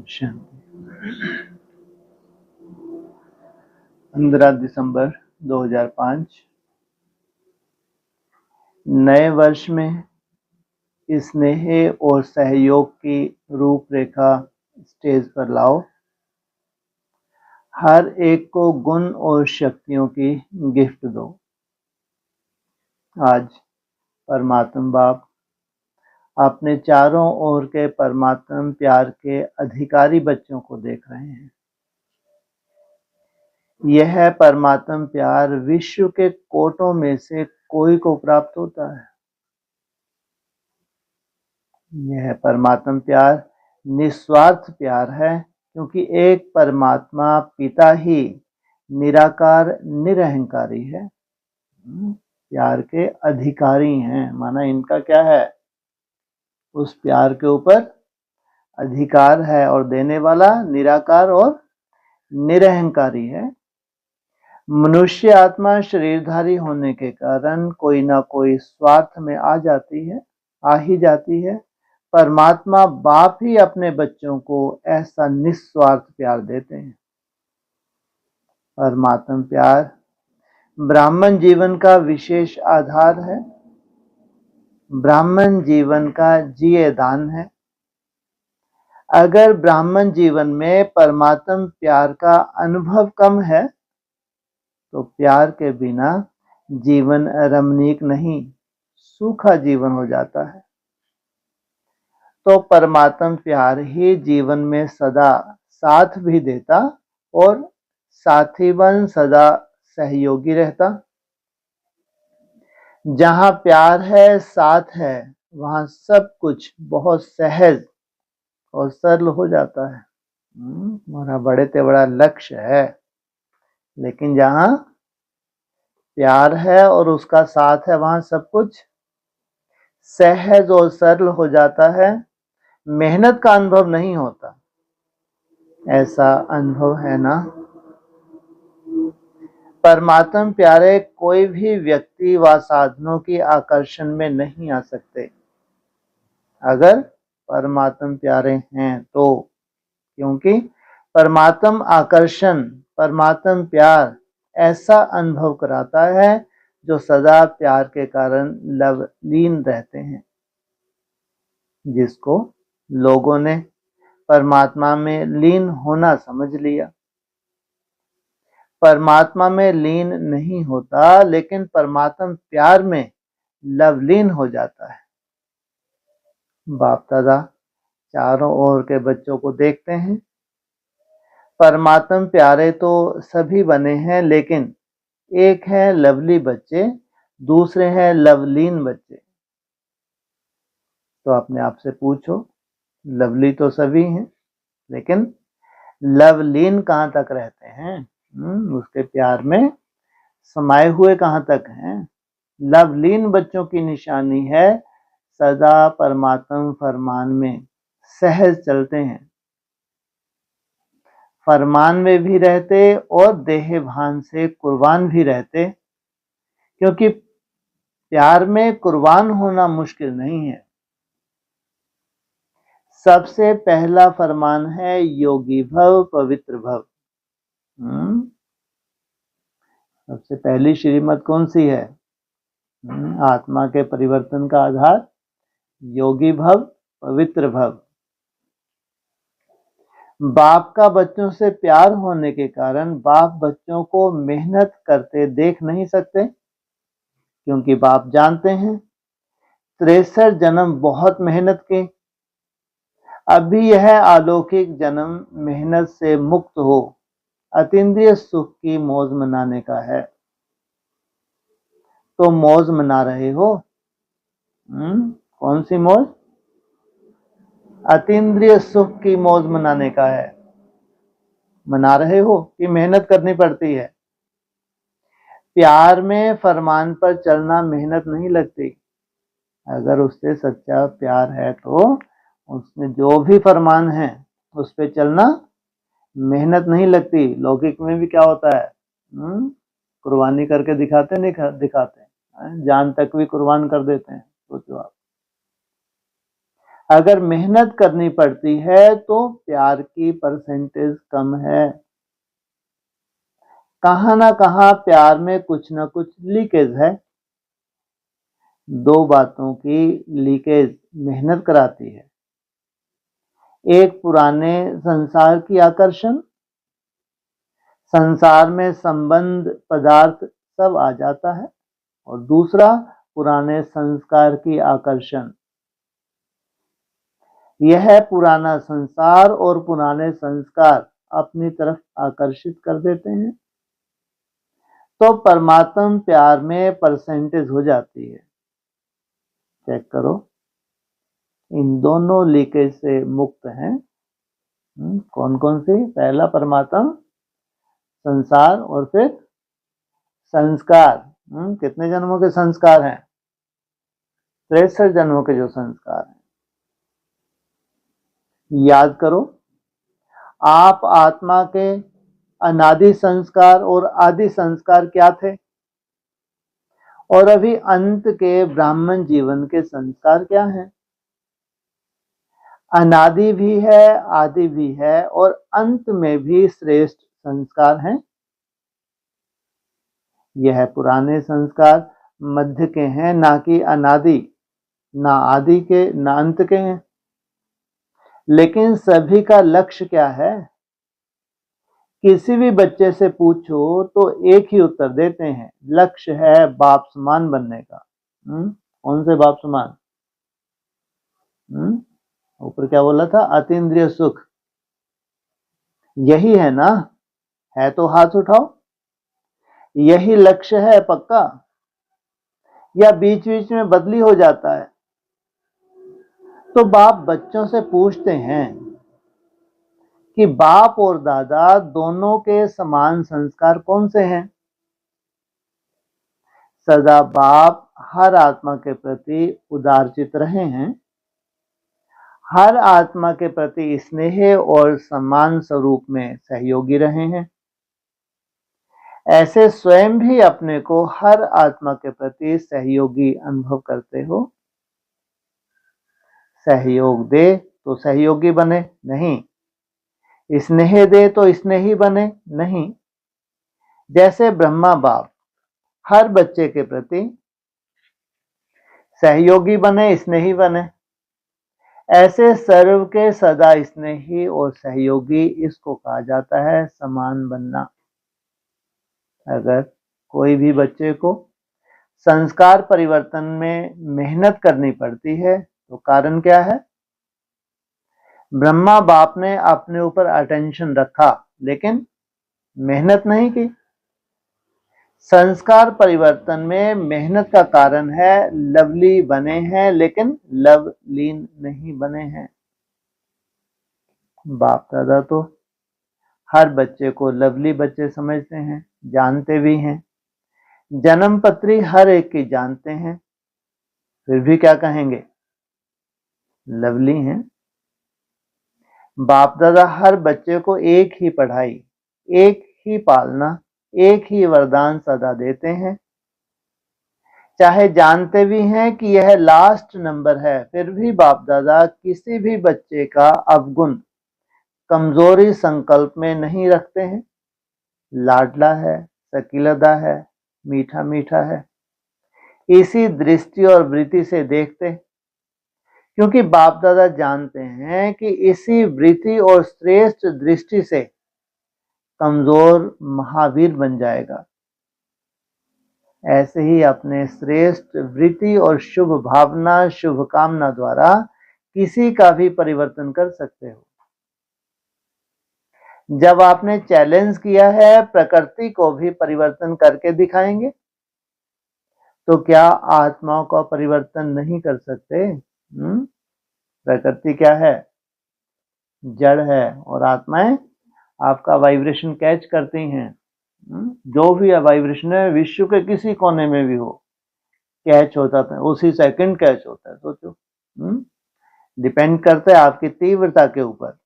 शांति। 15 दिसंबर 2005 नए वर्ष में स्नेह और सहयोग की रूपरेखा स्टेज पर लाओ। हर एक को गुण और शक्तियों की गिफ्ट दो। आज परमात्मा बाप अपने चारों ओर के परमात्मा प्यार के अधिकारी बच्चों को देख रहे हैं। यह परमात्मा प्यार विश्व के कोटों में से कोई को प्राप्त होता है। यह परमात्मा प्यार निस्वार्थ प्यार है, क्योंकि एक परमात्मा पिता ही निराकार निरहंकारी है, प्यार के अधिकारी हैं। माना इनका क्या है, उस प्यार के ऊपर अधिकार है, और देने वाला निराकार और निरहंकारी है। मनुष्य आत्मा शरीरधारी होने के कारण कोई ना कोई स्वार्थ में आ ही जाती है। परमात्मा बाप ही अपने बच्चों को ऐसा निस्वार्थ प्यार देते हैं। परमात्मा प्यार ब्राह्मण जीवन का विशेष आधार है, ब्राह्मण जीवन का जिये दान है। अगर ब्राह्मण जीवन में परमात्मा प्यार का अनुभव कम है तो प्यार के बिना जीवन रमणीक नहीं, सूखा जीवन हो जाता है। तो परमात्मा प्यार ही जीवन में सदा साथ भी देता और साथी बन सदा सहयोगी रहता। जहां प्यार है, साथ है, वहां सब कुछ बहुत सहज और सरल हो जाता है। हमारा बड़े से बड़ा लक्ष्य है, लेकिन जहां प्यार है और उसका साथ है, वहां सब कुछ सहज और सरल हो जाता है। मेहनत का अनुभव नहीं होता, ऐसा अनुभव है ना। परमात्मा प्यारे कोई भी व्यक्ति व साधनों की आकर्षण में नहीं आ सकते अगर परमात्मा प्यारे हैं तो, क्योंकि परमात्मा आकर्षण, परमात्मा प्यार ऐसा अनुभव कराता है जो सदा प्यार के कारण लवलीन रहते हैं। जिसको लोगों ने परमात्मा में लीन होना समझ लिया, परमात्मा में लीन नहीं होता, लेकिन परमात्मा प्यार में लवलीन हो जाता है। बाप दादा चारों ओर के बच्चों को देखते हैं। परमात्मा प्यारे तो सभी बने हैं, लेकिन एक है लवली बच्चे, दूसरे हैं लवलीन बच्चे। तो अपने आप से पूछो, लवली तो सभी हैं, लेकिन लवलीन कहाँ तक रहते हैं? उसके प्यार में समाये हुए कहाँ तक हैं? लवलीन बच्चों की निशानी है सदा परमात्मा फरमान में सहज चलते हैं, फरमान में भी रहते और देह भान से कुर्बान भी रहते, क्योंकि प्यार में कुर्बान होना मुश्किल नहीं है। सबसे पहला फरमान है योगी भव पवित्र भव। सबसे पहली श्रीमत कौन सी है? आत्मा के परिवर्तन का आधार योगी भव पवित्र भव। बाप का बच्चों से प्यार होने के कारण बाप बच्चों को मेहनत करते देख नहीं सकते, क्योंकि बाप जानते हैं 63 जन्म बहुत मेहनत के, अभी यह अलौकिक जन्म मेहनत से मुक्त हो अतीन्द्रिय सुख की मौज मनाने का है। तो मौज मना रहे हो, कौन सी मौज? अतीन्द्रिय सुख की मौज मनाने का है। मना रहे हो कि मेहनत करनी पड़ती है? प्यार में फरमान पर चलना मेहनत नहीं लगती। अगर उससे सच्चा प्यार है तो उसमें जो भी फरमान है उस पे चलना मेहनत नहीं लगती। लौकिक में भी क्या होता है, कुर्बानी करके दिखाते नहीं दिखाते, जान तक भी कुर्बान कर देते हैं। सोचो आप। अगर मेहनत करनी पड़ती है तो प्यार की परसेंटेज कम है। कहां ना कहां प्यार में कुछ ना कुछ लीकेज है। दो बातों की लीकेज मेहनत कराती है। एक पुराने संसार की आकर्षण, संसार में संबंध पदार्थ सब आ जाता है, और दूसरा पुराने संस्कार की आकर्षण। यह पुराना संसार और पुराने संस्कार अपनी तरफ आकर्षित कर देते हैं, तो परमात्म प्यार में परसेंटेज हो जाती है। चेक करो, इन दोनों लीकेज से मुक्त हैं। कौन कौन सी? पहला परमात्म, संसार, और फिर संस्कार। कितने जन्मों के संस्कार हैं? 63 जन्मों के जो संस्कार हैं। याद करो, आप आत्मा के अनादि संस्कार और आदि संस्कार क्या थे, और अभी अंत के ब्राह्मण जीवन के संस्कार क्या हैं? अनादि भी है, आदि भी है, और अंत में भी श्रेष्ठ संस्कार हैं। यह पुराने संस्कार मध्य के हैं, ना कि अनादि, ना आदि के, ना अंत के हैं। लेकिन सभी का लक्ष्य क्या है? किसी भी बच्चे से पूछो तो एक ही उत्तर देते हैं, लक्ष्य है बाप समान बनने का। कौन से बाप समान? ऊपर क्या बोला था? अतीन्द्रिय सुख। यही है ना? है तो हाथ उठाओ। यही लक्ष्य है पक्का, या बीच बीच में बदली हो जाता है? तो बाप बच्चों से पूछते हैं कि बाप और दादा दोनों के समान संस्कार कौन से हैं? सदा बाप हर आत्मा के प्रति उदारचित रहे हैं, हर आत्मा के प्रति स्नेह और सम्मान स्वरूप में सहयोगी रहे हैं। ऐसे स्वयं भी अपने को हर आत्मा के प्रति सहयोगी अनुभव करते हो। सहयोग दे तो सहयोगी बने नहीं, स्नेह दे तो स्नेही बने नहीं। जैसे ब्रह्मा बाप हर बच्चे के प्रति सहयोगी बने, स्नेही बने, ऐसे सर्व के सदा स्नेही और सहयोगी, इसको कहा जाता है समान बनना। अगर कोई भी बच्चे को संस्कार परिवर्तन में मेहनत करनी पड़ती है तो कारण क्या है? ब्रह्मा बाप ने अपने ऊपर अटेंशन रखा लेकिन मेहनत नहीं की। संस्कार परिवर्तन में मेहनत का कारण है लवली बने हैं लेकिन लवलीन नहीं बने हैं। बाप दादा तो हर बच्चे को लवली बच्चे समझते हैं, जानते भी हैं, जन्म पत्री हर एक की जानते हैं, फिर भी क्या कहेंगे? लवली हैं। बाप दादा हर बच्चे को एक ही पढ़ाई, एक ही पालना, एक ही वरदान सदा देते हैं, चाहे जानते भी हैं कि यह लास्ट नंबर है, फिर भी बाप दादा किसी भी बच्चे का अवगुण, कमजोरी संकल्प में नहीं रखते हैं। लाडला है, सकीलदा है, मीठा मीठा है, इसी दृष्टि और वृत्ति से देखते, क्योंकि बाप दादा जानते हैं कि इसी वृत्ति और श्रेष्ठ दृष्टि से कमजोर महावीर बन जाएगा। ऐसे ही अपने श्रेष्ठ वृत्ति और शुभ भावना, शुभ कामना द्वारा किसी का भी परिवर्तन कर सकते हो। जब आपने चैलेंज किया है प्रकृति को भी परिवर्तन करके दिखाएंगे, तो क्या आत्माओं का परिवर्तन नहीं कर सकते? प्रकृति क्या है? जड़ है, और आत्माएं आपका वाइब्रेशन कैच करती हैं। जो भी वाइब्रेशन है विश्व के किसी कोने में भी हो, कैच होता है, उसी सेकंड कैच होता है। सोचो, डिपेंड करता है आपकी तीव्रता के ऊपर।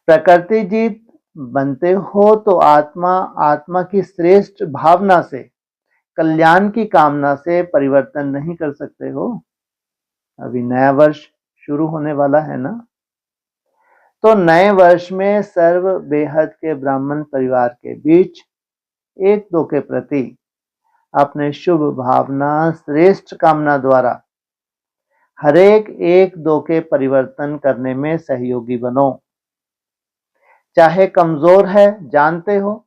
प्रकृति जीत बनते हो तो आत्मा की श्रेष्ठ भावना से, कल्याण की कामना से परिवर्तन नहीं कर सकते हो। अभी नया वर्ष शुरू होने वाला है ना। तो नए वर्ष में सर्व बेहद के ब्राह्मण परिवार के बीच एक दो के प्रति अपने शुभ भावना श्रेष्ठ कामना द्वारा हरेक एक दो के परिवर्तन करने में सहयोगी बनो। चाहे कमजोर है, जानते हो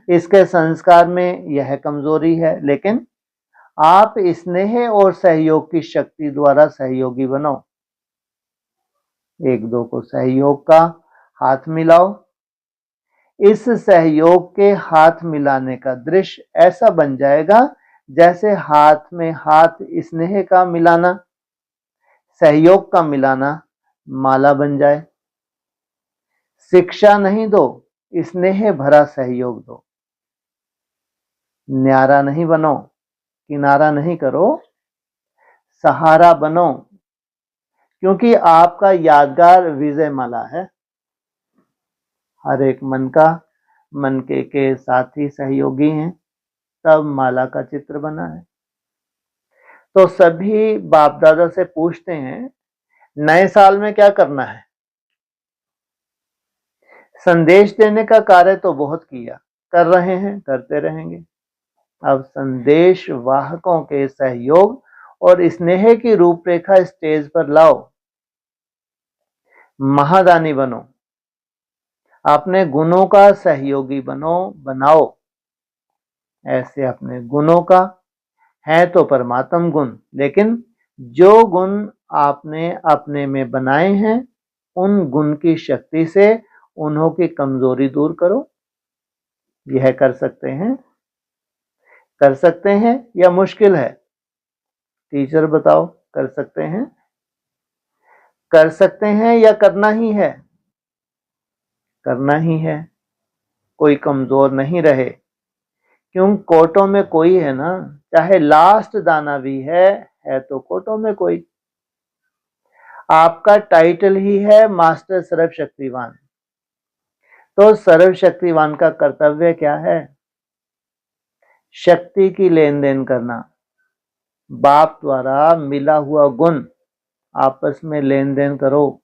इसके संस्कार में यह कमजोरी है, लेकिन आप स्नेह और सहयोग की शक्ति द्वारा सहयोगी बनो। एक दो को सहयोग का हाथ मिलाओ। इस सहयोग के हाथ मिलाने का दृश्य ऐसा बन जाएगा जैसे हाथ में हाथ स्नेह का मिलाना, सहयोग का मिलाना माला बन जाए। शिक्षा नहीं दो, स्नेह भरा सहयोग दो। न्यारा नहीं बनो, किनारा नहीं करो, सहारा बनो, क्योंकि आपका यादगार विजय माला है। हर एक मन के साथी सहयोगी हैं, तब माला का चित्र बना है। तो सभी बाप दादा से पूछते हैं, नए साल में क्या करना है? संदेश देने का कार्य तो बहुत किया, कर रहे हैं, करते रहेंगे। अब संदेश वाहकों के सहयोग और स्नेह की रूपरेखा स्टेज पर लाओ। महादानी बनो, अपने गुणों का सहयोगी बनाओ। ऐसे अपने गुणों का है तो परमात्म गुण, लेकिन जो गुण आपने अपने में बनाए हैं उन गुण की शक्ति से उन्हों की कमजोरी दूर करो। यह कर सकते हैं या मुश्किल है? टीचर बताओ, कर सकते हैं या करना ही है? करना ही है। कोई कमजोर नहीं रहे, क्यों कोटों में कोई है ना, चाहे लास्ट दाना भी है तो कोटों में कोई। आपका टाइटल ही है मास्टर सर्वशक्तिवान, तो सर्वशक्तिवान का कर्तव्य क्या है? शक्ति की लेन देन करना। बाप द्वारा मिला हुआ गुण आपस में लेन देन करो।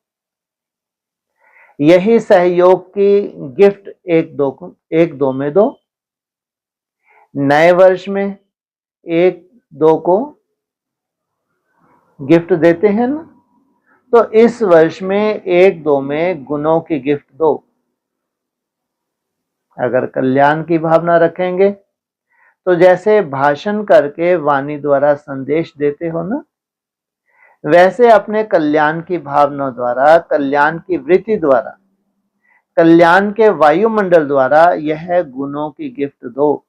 यही सहयोग की गिफ्ट एक दो में दो। नए वर्ष में एक दो को गिफ्ट देते हैं ना, तो इस वर्ष में एक दो में गुणों की गिफ्ट दो। अगर कल्याण की भावना रखेंगे तो जैसे भाषण करके वाणी द्वारा संदेश देते हो ना, वैसे अपने कल्याण की भावना द्वारा, कल्याण की वृत्ति द्वारा, कल्याण के वायुमंडल द्वारा यह गुणों की गिफ्ट दो,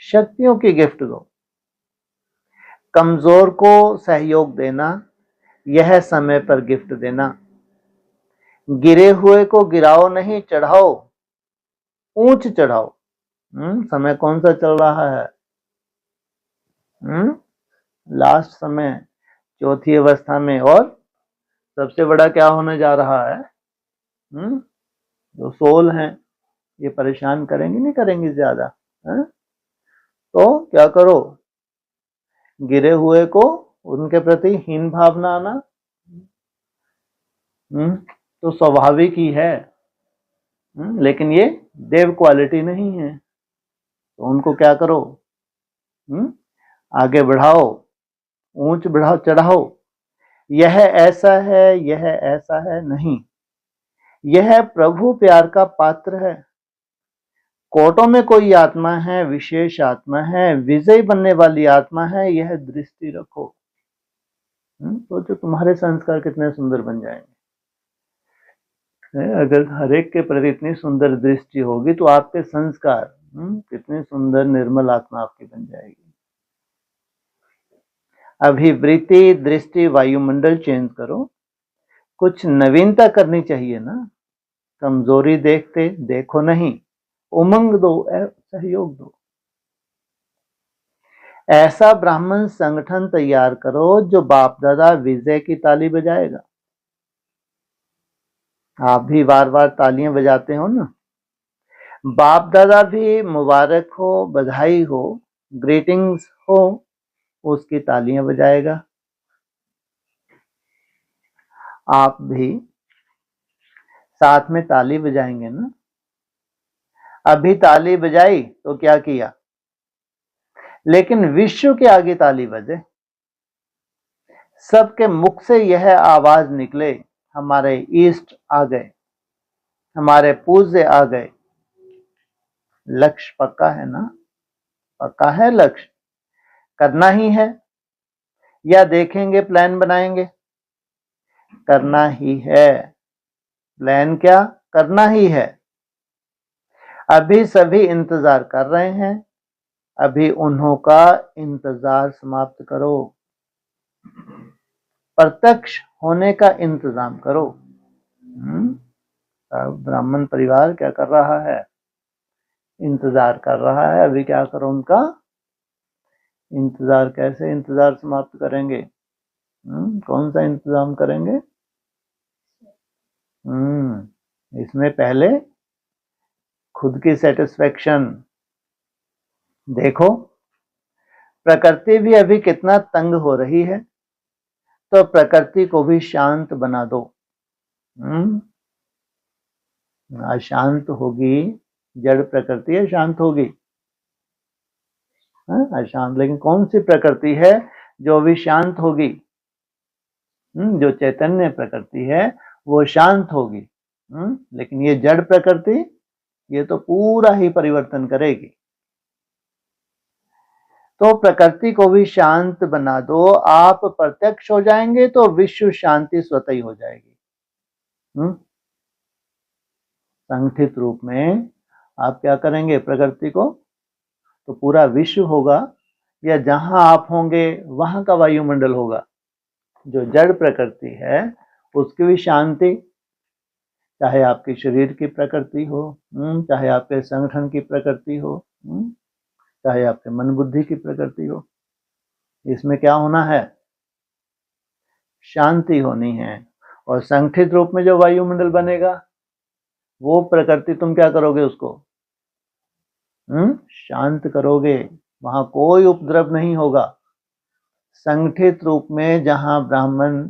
शक्तियों की गिफ्ट दो। कमजोर को सहयोग देना, यह समय पर गिफ्ट देना। गिरे हुए को गिराओ नहीं, चढ़ाओ, ऊंच चढ़ाओ। समय कौन सा चल रहा है? लास्ट समय, चौथी अवस्था में। और सबसे बड़ा क्या होने जा रहा है? जो सोल हैं ये परेशान करेंगे नहीं करेंगे ज्यादा? तो क्या करो, गिरे हुए को उनके प्रति हीन भावना आना तो स्वाभाविक ही है, लेकिन ये देव क्वालिटी नहीं है। तो उनको क्या करो, आगे बढ़ाओ, ऊंच बढ़ाओ, चढ़ाओ। यह ऐसा है, यह ऐसा है नहीं, यह प्रभु प्यार का पात्र है। कोटों में कोई आत्मा है, विशेष आत्मा है, विजयी बनने वाली आत्मा है, यह दृष्टि रखो। तो जो तुम्हारे संस्कार कितने सुंदर बन जाएंगे। अगर हरेक के प्रति इतनी सुंदर दृष्टि होगी तो आपके संस्कार कितनी सुंदर निर्मल आत्मा आपकी बन जाएगी। अभिवृत्ति, दृष्टि, वायुमंडल चेंज करो। कुछ नवीनता करनी चाहिए ना। कमजोरी देखो नहीं, उमंग दो, सहयोग दो। ऐसा ब्राह्मण संगठन तैयार करो जो बाप दादा विजय की ताली बजाएगा। आप भी बार बार तालियां बजाते हो ना, बाप दादा भी मुबारक हो, बधाई हो, ग्रीटिंग्स हो, उसकी तालियां बजाएगा। आप भी साथ में ताली बजाएंगे ना। अभी ताली बजाई तो क्या किया, लेकिन विश्व के आगे ताली बजे, सबके मुख से यह आवाज निकले, हमारे ईष्ट आ गए, हमारे पूज्य आ गए। लक्ष्य पक्का है ना, पक्का है लक्ष्य, करना ही है, या देखेंगे प्लान बनाएंगे, करना ही है। प्लान क्या, करना ही है। अभी सभी इंतजार कर रहे हैं, अभी उन्हों का इंतजार समाप्त करो, प्रत्यक्ष होने का इंतजाम करो। अब ब्राह्मण परिवार क्या कर रहा है, इंतजार कर रहा है। अभी क्या करो उनका इंतजार। कैसे इंतजार समाप्त करेंगे, कौन सा इंतजाम करेंगे? इसमें पहले खुद की सेटिस्फेक्शन देखो। प्रकृति भी अभी कितना तंग हो रही है, तो प्रकृति को भी शांत बना दो। अशांत होगी जड़ प्रकृति, है शांत होगी अशांत। लेकिन कौन सी प्रकृति है जो भी शांत होगी? जो चैतन्य प्रकृति है वो शांत होगी। लेकिन ये जड़ प्रकृति, ये तो पूरा ही परिवर्तन करेगी। तो प्रकृति को भी शांत बना दो। आप प्रत्यक्ष हो जाएंगे तो विश्व शांति स्वतः ही हो जाएगी। संगठित रूप में आप क्या करेंगे प्रकृति को, तो पूरा विश्व होगा, या जहां आप होंगे वहां का वायुमंडल होगा। जो जड़ प्रकृति है उसकी भी शांति, चाहे आपके शरीर की प्रकृति हो, चाहे आपके संगठन की प्रकृति हो, चाहे आपके मन बुद्धि की प्रकृति हो, इसमें क्या होना है, शांति होनी है। और संगठित रूप में जो वायुमंडल बनेगा वो प्रकृति तुम क्या करोगे, उसको शांत करोगे, वहां कोई उपद्रव नहीं होगा। संगठित रूप में जहां ब्राह्मण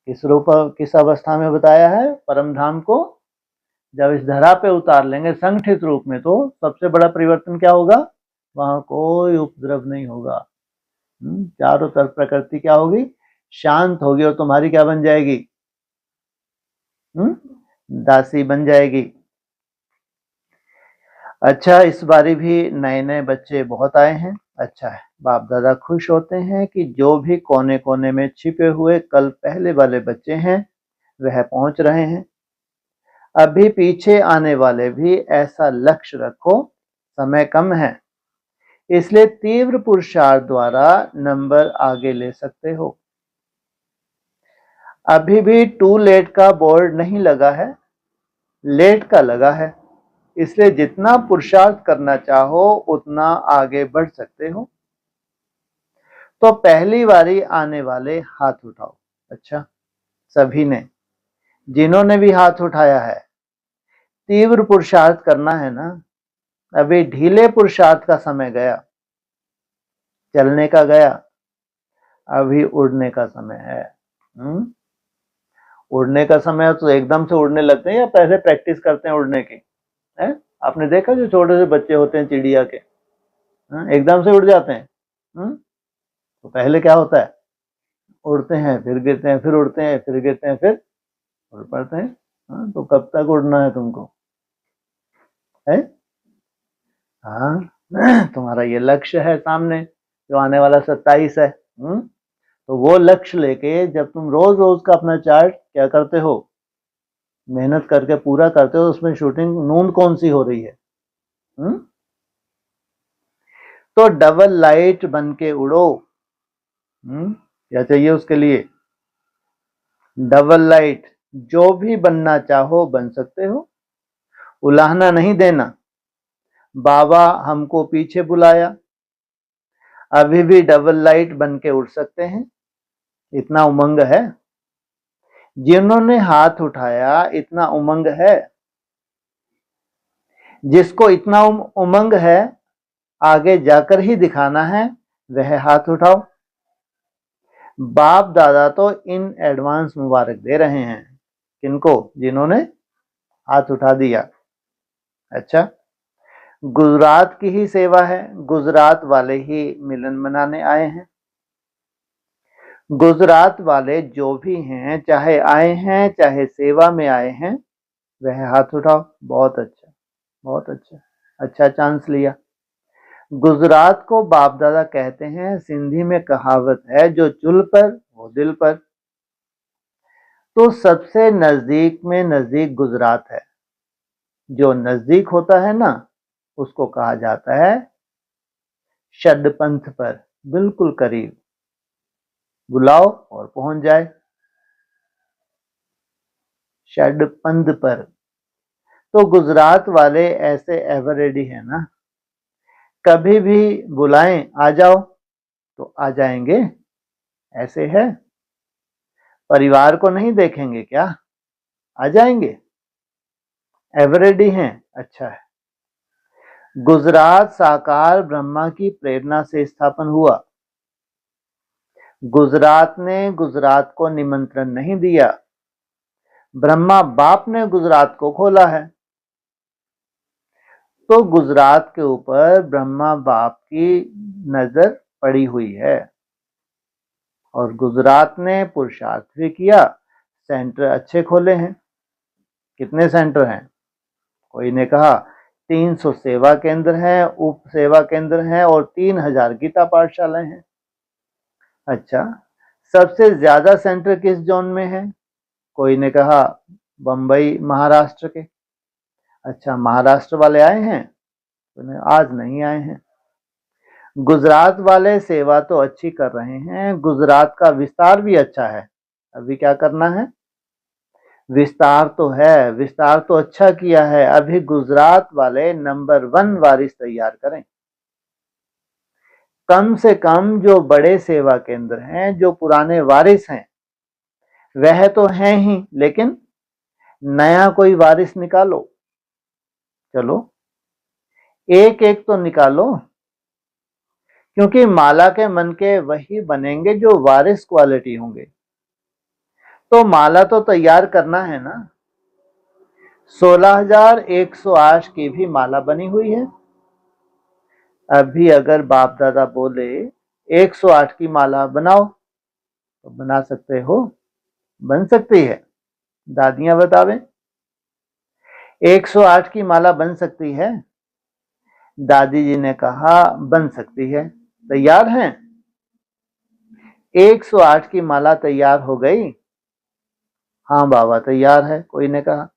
किस अवस्था में बताया है, परम धाम को जब इस धरा पे उतार लेंगे संगठित रूप में, तो सबसे बड़ा परिवर्तन क्या होगा, वहां कोई उपद्रव नहीं होगा। चारों तरफ प्रकृति क्या होगी, शांत होगी, और तुम्हारी क्या बन जाएगी, दासी बन जाएगी। अच्छा, इस बारी भी नए नए बच्चे बहुत आए हैं। अच्छा है, बाप दादा खुश होते हैं कि जो भी कोने कोने में छिपे हुए कल पहले वाले बच्चे हैं वह पहुंच रहे हैं। अभी पीछे आने वाले भी ऐसा लक्ष्य रखो, समय कम है, इसलिए तीव्र पुरुषार्थ द्वारा नंबर आगे ले सकते हो। अभी भी टू लेट का बोर्ड नहीं लगा है, लेट का लगा है, इसलिए जितना पुरुषार्थ करना चाहो उतना आगे बढ़ सकते हो। तो पहली बारी आने वाले हाथ उठाओ। अच्छा, सभी ने, जिन्होंने भी हाथ उठाया है, तीव्र पुरुषार्थ करना है ना। अभी ढीले पुरुषार्थ का समय गया, चलने का गया, अभी उड़ने का समय है। उड़ने का समय तो एकदम से उड़ने लगते हैं या पहले प्रैक्टिस करते हैं उड़ने की, है? आपने देखा जो छोटे से बच्चे होते हैं चिड़िया के, एकदम से उड़ जाते हैं। तो पहले क्या होता है, उड़ते हैं फिर गिरते हैं, फिर उड़ते हैं फिर गिरते हैं, फिर उड़ पड़ते हैं। तो कब तक उड़ना है तुमको, है? तुम्हारा ये लक्ष्य है सामने जो आने वाला 27 है। तो वो लक्ष्य लेके जब तुम रोज रोज का अपना चार्ट क्या करते हो, मेहनत करके पूरा करते हो, उसमें शूटिंग नून कौन सी हो रही है। तो डबल लाइट बन के उड़ो। क्या चाहिए उसके लिए, डबल लाइट। जो भी बनना चाहो बन सकते हो, उलाहना नहीं देना। बाबा हमको पीछे बुलाया, अभी भी डबल लाइट बन के उड़ सकते हैं, इतना उमंग है। जिन्होंने हाथ उठाया इतना उमंग है, जिसको इतना उमंग है आगे जाकर ही दिखाना है, वह हाथ उठाओ। बाप दादा तो इन एडवांस मुबारक दे रहे हैं। किनको? जिन्होंने हाथ उठा दिया। अच्छा, गुजरात की ही सेवा है, गुजरात वाले ही मिलन मनाने आए हैं। गुजरात वाले जो भी हैं, चाहे आए हैं चाहे सेवा में आए हैं, वह हाथ उठाओ। बहुत अच्छा, बहुत अच्छा, अच्छा चांस लिया। गुजरात को बाप दादा कहते हैं। सिंधी में कहावत है, जो चुल पर वो दिल पर। तो सबसे नजदीक में नजदीक गुजरात है। जो नजदीक होता है ना, उसको कहा जाता है षडपंथ पर, बिल्कुल करीब। बुलाओ और पहुंच जाए। षडपंथ पर। तो गुजरात वाले ऐसे एवर रेडी है ना, कभी भी बुलाएं आ जाओ तो आ जाएंगे। ऐसे है, परिवार को नहीं देखेंगे क्या? आ जाएंगे। एवर रेडी हैं। अच्छा है। गुजरात साकार ब्रह्मा की प्रेरणा से स्थापन हुआ। गुजरात ने गुजरात को निमंत्रण नहीं दिया, ब्रह्मा बाप ने गुजरात को खोला है। तो गुजरात के ऊपर ब्रह्मा बाप की नजर पड़ी हुई है और गुजरात ने पुरुषार्थ भी किया। सेंटर अच्छे खोले हैं। कितने सेंटर हैं? कोई ने कहा 300 सेवा केंद्र हैं, उप सेवा केंद्र हैं और 3000 गीता पाठशालाएं हैं। अच्छा, सबसे ज्यादा सेंटर किस जोन में है? कोई ने कहा बंबई महाराष्ट्र के। अच्छा, महाराष्ट्र वाले आए हैं? आज नहीं आए हैं। गुजरात वाले सेवा तो अच्छी कर रहे हैं, गुजरात का विस्तार भी अच्छा है। अभी क्या करना है? विस्तार तो है, विस्तार तो अच्छा किया है। अभी गुजरात वाले नंबर 1 वारिस तैयार करें। कम से कम जो बड़े सेवा केंद्र हैं, जो पुराने वारिस हैं, वह तो हैं ही, लेकिन नया कोई वारिस निकालो। चलो, एक एक तो निकालो, क्योंकि माला के मन के वही बनेंगे जो वारिस क्वालिटी होंगे। तो माला तो तैयार करना है ना। 16,108 की भी माला बनी हुई है। अभी अगर बाप दादा बोले 108 की माला बनाओ, तो बना सकते हो? बन सकती है? दादियां बतावें, 108 की माला बन सकती है? दादी जी ने कहा बन सकती है। तैयार हैं? 108 की माला तैयार हो गई? हाँ बाबा तैयार है, कोई ने कहा।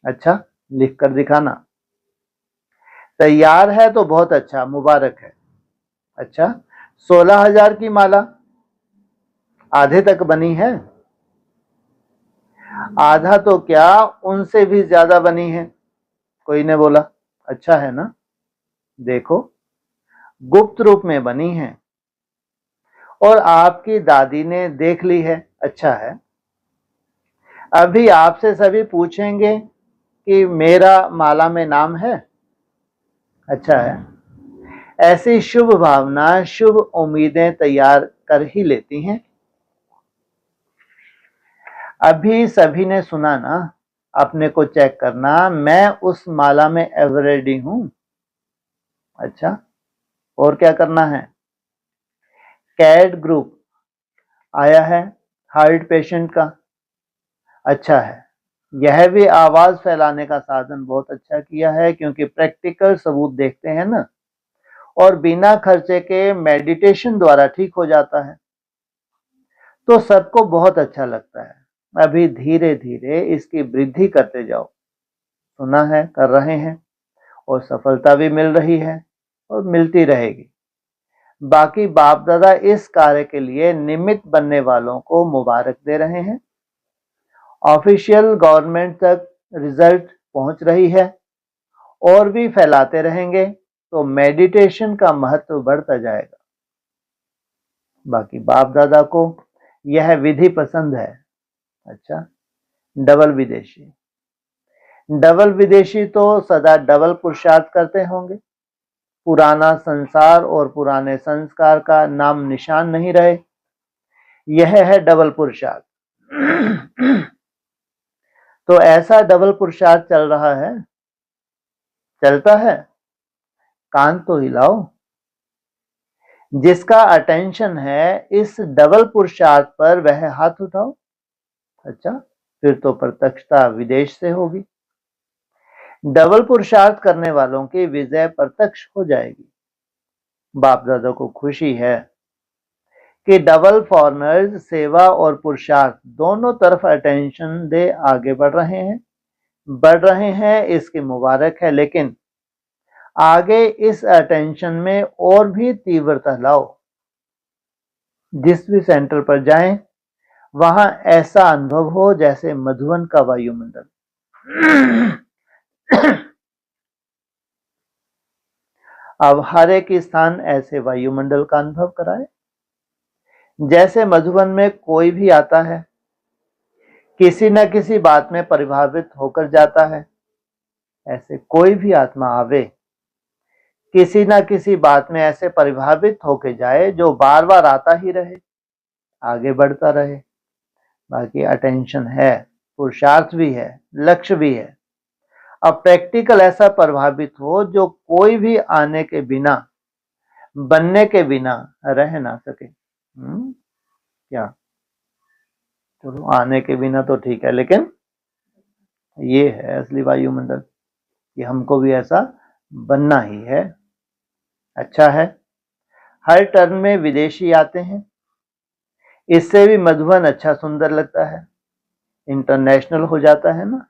अच्छा, लिख कर दिखाना। तैयार है तो बहुत अच्छा, मुबारक है। अच्छा, 16,000 की माला आधे तक बनी है? आधा तो क्या, उनसे भी ज्यादा बनी है। कोई ने बोला अच्छा है ना। देखो, गुप्त रूप में बनी है और आपकी दादी ने देख ली है। अच्छा है। अभी आपसे सभी पूछेंगे कि मेरा माला में नाम है। अच्छा है। ऐसी शुभ भावना, शुभ उम्मीदें तैयार कर ही लेती हैं। अभी सभी ने सुना ना, अपने को चेक करना, मैं उस माला में एवरेडी हूं। अच्छा, और क्या करना है? कैड ग्रुप आया है, हार्ट पेशेंट का। अच्छा है, यह भी आवाज फैलाने का साधन बहुत अच्छा किया है, क्योंकि प्रैक्टिकल सबूत देखते हैं ना, और बिना खर्चे के मेडिटेशन द्वारा ठीक हो जाता है। तो सबको बहुत अच्छा लगता है। अभी धीरे धीरे इसकी वृद्धि करते जाओ। सुना है, कर रहे हैं और सफलता भी मिल रही है और मिलती रहेगी। बाकी बाप दादा इस कार्य के लिए निमित्त बनने वालों को मुबारक दे रहे हैं। ऑफिशियल गवर्नमेंट तक रिजल्ट पहुंच रही है और भी फैलाते रहेंगे तो मेडिटेशन का महत्व बढ़ता जाएगा। बाकी बाप दादा को यह विधि पसंद है। अच्छा, डबल विदेशी। डबल विदेशी तो सदा डबल पुरुषार्थ करते होंगे। पुराना संसार और पुराने संस्कार का नाम निशान नहीं रहे। यह है डबल पुरुषार्थ। तो ऐसा डबल पुरुषार्थ चल रहा है, चलता है, कान तो हिलाओ। जिसका अटेंशन है इस डबल पुरुषार्थ पर वह हाथ उठाओ। अच्छा, फिर तो प्रत्यक्षता विदेश से होगी। डबल पुरुषार्थ करने वालों की विजय प्रत्यक्ष हो जाएगी। बाप दादा को खुशी है कि डबल फॉरनर्स सेवा और पुरुषार्थ दोनों तरफ अटेंशन दे आगे बढ़ रहे हैं, इसकी मुबारक है। लेकिन आगे इस अटेंशन में और भी तीव्रता लाओ। जिस भी सेंटर पर जाएं वहां ऐसा अनुभव हो जैसे मधुबन का वायुमंडल। अब हर एक स्थान ऐसे वायुमंडल का अनुभव कराए। जैसे मधुबन में कोई भी आता है किसी न किसी बात में प्रभावित होकर जाता है, ऐसे कोई भी आत्मा आवे किसी न किसी बात में ऐसे प्रभावित होकर जाए जो बार बार आता ही रहे, आगे बढ़ता रहे। बाकी अटेंशन है, पुरुषार्थ भी है, लक्ष्य भी है। अब प्रैक्टिकल ऐसा प्रभावित हो जो कोई भी आने के बिना, बनने के बिना रह ना सके। क्या? चलो आने के बिना तो ठीक है, लेकिन ये है असली वायुमंडल कि हमको भी ऐसा बनना ही है। अच्छा है, हर टर्न में विदेशी आते हैं, इससे भी मधुबन अच्छा सुंदर लगता है, इंटरनेशनल हो जाता है ना।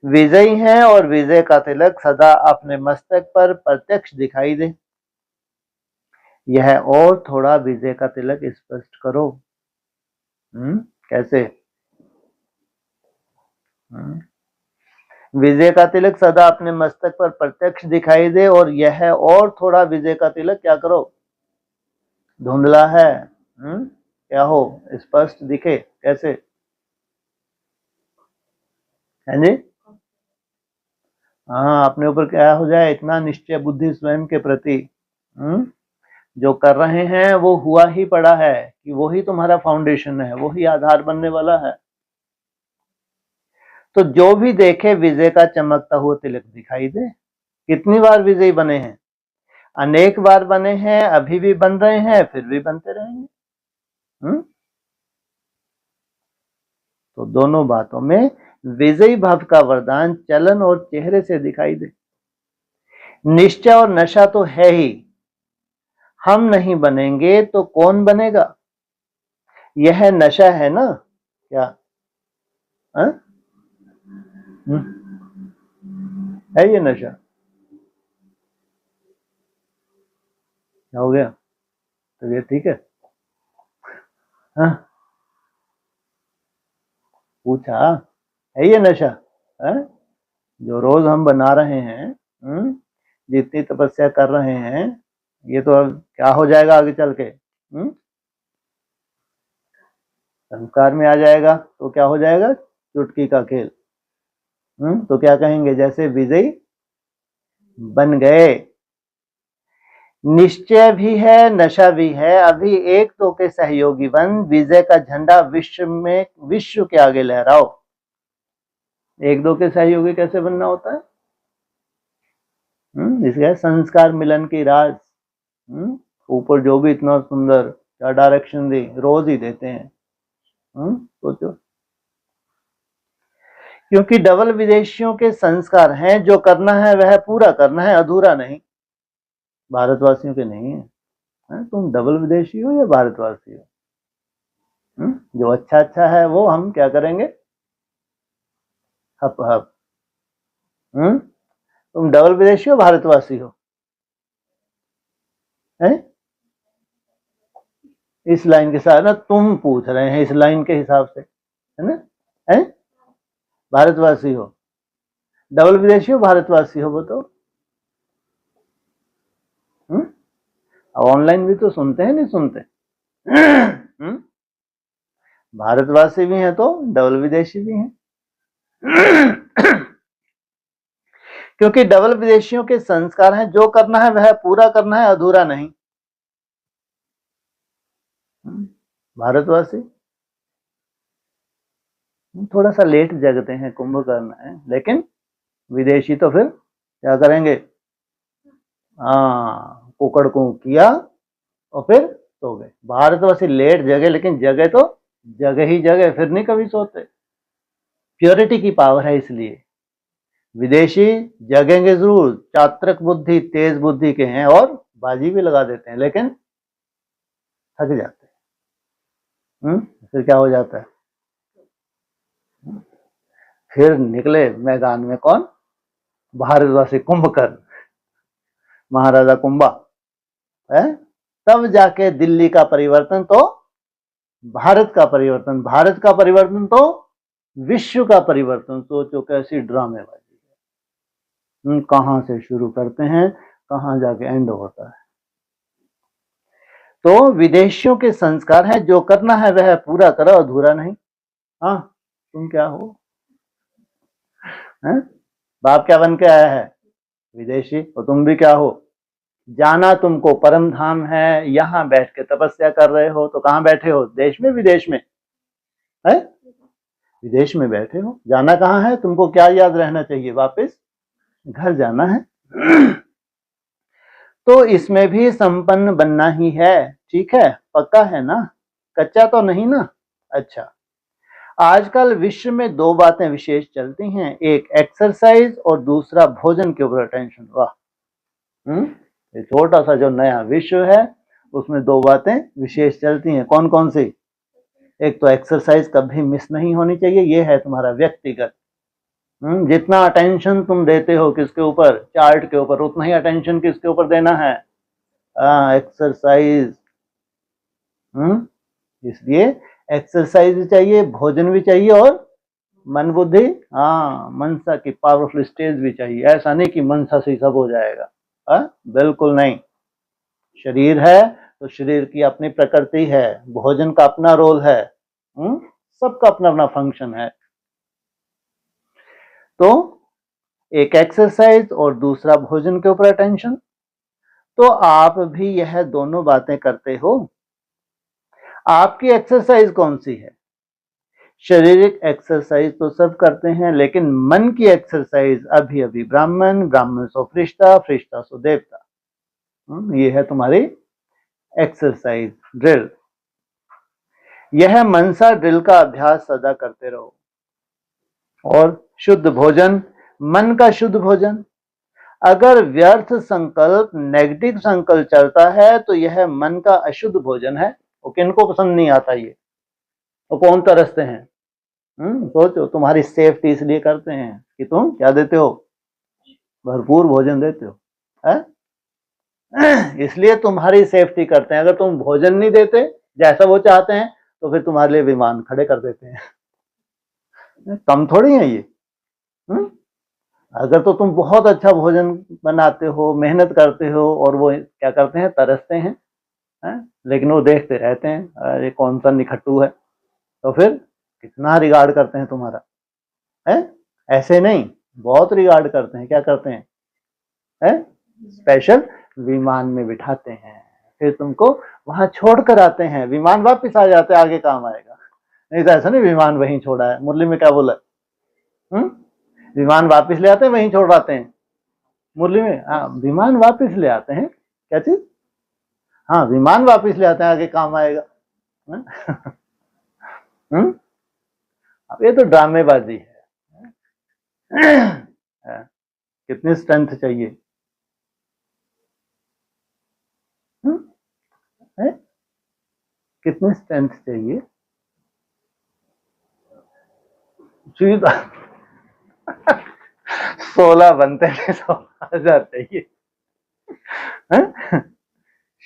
विजयी हैं और विजय का तिलक सदा अपने मस्तक पर प्रत्यक्ष दिखाई दे। यह और थोड़ा विजय का तिलक स्पष्ट करो। कैसे? विजय का तिलक सदा अपने मस्तक पर प्रत्यक्ष दिखाई दे, और यह और थोड़ा विजय का तिलक क्या करो? धुंधला है, क्या हो, स्पष्ट दिखे। कैसे है जी? हाँ, अपने ऊपर क्या हो जाए, इतना निश्चय बुद्धि स्वयं के प्रति। जो कर रहे हैं वो हुआ ही पड़ा है कि वही तुम्हारा फाउंडेशन है, वही आधार बनने वाला है। तो जो भी देखे विजय का चमकता हुआ तिलक दिखाई दे। कितनी बार विजयी बने हैं? अनेक बार बने हैं, अभी भी बन रहे हैं, फिर भी बनते रहेंगे। तो दोनों बातों में विजयी भाव का वरदान चलन और चेहरे से दिखाई दे। निश्चय और नशा तो है ही, हम नहीं बनेंगे तो कौन बनेगा? यह नशा है ना। क्या है ये नशा? क्या हो गया? तो ये ठीक है? पूछा, है ये नशा? जो रोज हम बना रहे हैं, जितनी तपस्या कर रहे हैं, ये तो अब क्या हो जाएगा आगे चल के? संस्कार में आ जाएगा तो क्या हो जाएगा? चुटकी का खेल। तो क्या कहेंगे? जैसे विजयी बन गए। निश्चय भी है, नशा भी है। अभी एक तो के सहयोगी बन विजय का झंडा विश्व के आगे लहराओ। एक दो के सहयोगी कैसे बनना होता है? इसका संस्कार मिलन की राज। ऊपर जो भी इतना सुंदर क्या डायरेक्शन दे, रोज ही देते हैं। सोचो, क्योंकि डबल विदेशियों के संस्कार हैं, जो करना है वह पूरा करना है, अधूरा नहीं। भारतवासियों के नहीं है। तुम डबल विदेशी हो या भारतवासी हो, जो अच्छा अच्छा है वो हम क्या करेंगे? हप हप। तुम डबल विदेशी हो, भारतवासी हो? हैं? इस लाइन के साथ ना, तुम पूछ रहे हैं इस लाइन के हिसाब से, है ना? हैं? भारतवासी हो? डबल विदेशी हो, भारतवासी हो? वो तो ऑनलाइन भी तो सुनते हैं, नहीं सुनते? भारतवासी भी हैं तो डबल विदेशी भी हैं। क्योंकि डबल विदेशियों के संस्कार हैं, जो करना है वह पूरा करना है, अधूरा नहीं। भारतवासी थोड़ा सा लेट जगते हैं, कुंभकर्ण है, लेकिन विदेशी तो फिर क्या करेंगे, हाँ कुकड़ को किया और फिर सो गए। भारतवासी लेट जगे, लेकिन जगे तो जगह ही जगह, फिर नहीं कभी सोते। प्योरिटी की पावर है, इसलिए विदेशी जगेंगे जरूर, चात्रक बुद्धि तेज बुद्धि के हैं और बाजी भी लगा देते हैं, लेकिन थक जाते हैं। फिर क्या हो जाता है, फिर निकले मैदान में कौन, भारतवासी कुंभकर्ण, महाराजा कुंभा है। तब जाके दिल्ली का परिवर्तन तो भारत का परिवर्तन, भारत का परिवर्तन तो विश्व का परिवर्तन। सोचो कैसी ड्रामेबाजी है। कहां से शुरू करते हैं, कहां जाके एंड होता है। तो विदेशियों के संस्कार है, जो करना है वह पूरा करो, अधूरा नहीं। हाँ तुम क्या हो, है? बाप क्या बन के आया है, विदेशी, और तुम भी क्या हो, जाना तुमको परम धाम है, यहाँ बैठ के तपस्या कर रहे हो। तो कहाँ बैठे हो, देश में विदेश में है, विदेश में बैठे हो। जाना कहाँ है, तुमको क्या याद रहना चाहिए, वापस घर जाना है। तो इसमें भी संपन्न बनना ही है, ठीक है, पक्का है ना, कच्चा तो नहीं ना। अच्छा, आजकल विश्व में दो बातें विशेष चलती हैं, एक एक्सरसाइज और दूसरा भोजन के ऊपर अटेंशन। वाह, ये छोटा सा जो नया विश्व है उसमें दो बातें विशेष चलती हैं। कौन कौन सी, एक तो एक्सरसाइज कभी मिस नहीं होनी चाहिए, ये है तुम्हारा व्यक्तिगत। जितना अटेंशन तुम देते हो किसके ऊपर, चार्ट के ऊपर, उतना ही अटेंशन किसके ऊपर देना है, एक्सरसाइज। इसलिए एक्सरसाइज भी चाहिए, भोजन भी चाहिए, और मन बुद्धि, हाँ मनसा की पावरफुल स्टेज भी चाहिए। ऐसा नहीं कि मनसा से सब हो जाएगा, बिल्कुल नहीं। शरीर है तो शरीर की अपनी प्रकृति है, भोजन का अपना रोल है, सबका अपना अपना फंक्शन है। तो एक एक्सरसाइज और दूसरा भोजन के ऊपर अटेंशन। तो आप भी यह दोनों बातें करते हो। आपकी एक्सरसाइज कौन सी है, शारीरिक एक्सरसाइज तो सब करते हैं, लेकिन मन की एक्सरसाइज अभी अभी ब्राह्मण, ब्राह्मण सो फरिश्ता, फरिश्ता सो देवता। ये है तुम्हारी एक्सरसाइज ड्रिल। यह मनसा ड्रिल का अभ्यास सदा करते रहो। और शुद्ध भोजन, मन का शुद्ध भोजन। अगर व्यर्थ संकल्प, नेगेटिव संकल्प चलता है तो यह मन का अशुद्ध भोजन है। और किनको पसंद नहीं आता ये, तो कौन तरसते हैं। सोचो, तुम्हारी सेफ्टी इसलिए करते हैं कि तुम क्या देते हो, भरपूर भोजन देते हो, है? इसलिए तुम्हारी सेफ्टी करते हैं। अगर तुम भोजन नहीं देते जैसा वो चाहते हैं तो फिर तुम्हारे लिए विमान खड़े कर देते हैं। कम थोड़ी है ये। अगर तो तुम बहुत अच्छा भोजन बनाते हो, मेहनत करते हो, और वो क्या करते हैं, तरसते हैं, लेकिन वो देखते रहते हैं, अरे कौन सा निखट्टू है, तो फिर कितना रिगार्ड करते हैं तुम्हारा, है? ऐसे नहीं, बहुत रिगार्ड करते हैं। क्या करते हैं, स्पेशल विमान में बिठाते हैं, फिर तुमको वहां छोड़कर आते हैं, विमान वापस आ जाते हैं, आगे काम आएगा। नहीं तो ऐसा नहीं विमान वहीं छोड़ा है, मुरली में क्या बोला, विमान वापस ले आते हैं, वहीं छोड़ आते हैं। मुरली में हाँ, विमान वापस ले आते हैं, क्या चीज, हाँ विमान वापस ले आते हैं, आगे काम आएगा। अब ये तो ड्रामेबाजी है। कितनी स्ट्रेंथ चाहिए, कितनी स्ट्रेंथ चाहिए, 16 बनते थे, 16,000 चाहिए।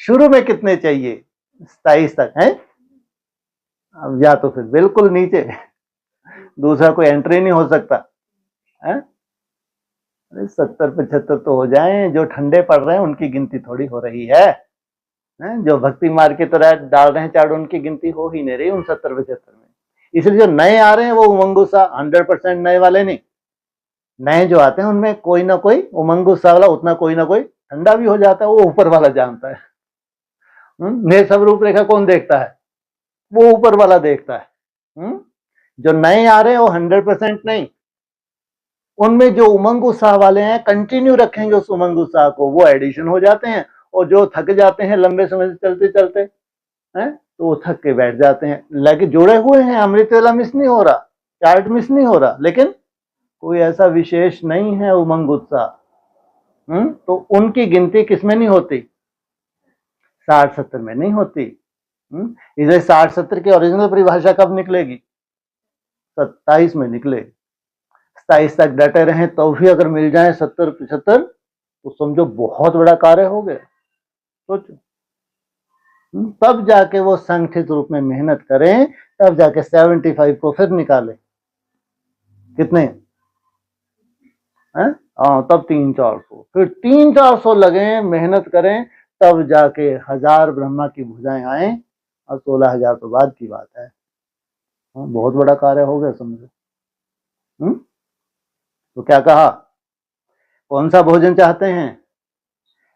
शुरू में कितने चाहिए, 27 तक है। अब या तो फिर बिल्कुल नीचे, दूसरा कोई एंट्री नहीं हो सकता है। 70-75 तो हो जाएं, जो ठंडे पड़ रहे हैं उनकी गिनती थोड़ी हो रही है, जो भक्ति मार के तरह डाल रहे हैं चार्ट, उनकी गिनती हो ही नहीं रही उन 70-75 में। इसलिए जो नए आ रहे हैं वो उमंग उत्साह, 100% नए वाले नहीं, नए जो आते हैं उनमें कोई ना कोई उमंग उत्साह वाला, उतना कोई ना कोई ठंडा भी हो जाता है, वो ऊपर वाला जानता है। मेरे सब रूपरेखा कौन देखता है, वो ऊपर वाला देखता है। जो नए आ रहे हैं वो 100% नहीं, उनमें जो उमंग उत्साह वाले हैं कंटिन्यू रखेंगे उस उमंग उत्साह को, वो एडिशन हो जाते हैं। और जो थक जाते हैं लंबे समय से चलते चलते हैं, तो वो थक के बैठ जाते हैं। लेकिन जुड़े हुए हैं, अमृत वेला मिस नहीं हो रहा, चार्ट मिस नहीं हो रहा, लेकिन कोई ऐसा विशेष नहीं है उमंग उत्साह। तो उनकी गिनती किसमें नहीं होती, 60-70 में नहीं होती। इसे 60-70 की ओरिजिनल परिभाषा कब निकलेगी, 27 में निकलेगी। 27 तक डटे रहें तो भी अगर मिल जाए 70-75 तो समझो बहुत बड़ा कार्य हो गया। सोचो, तब जाके वो संगठित रूप में मेहनत करें, तब जाके 75 को फिर निकाले। कितने हैं? तब 300-400, फिर 300-400 लगे, मेहनत करें, तब जाके 1000 ब्रह्मा की भुजाएं आए, और 16,000 तो बाद की बात है। बहुत बड़ा कार्य हो गया समझो। तो क्या कहा, कौन सा भोजन चाहते हैं?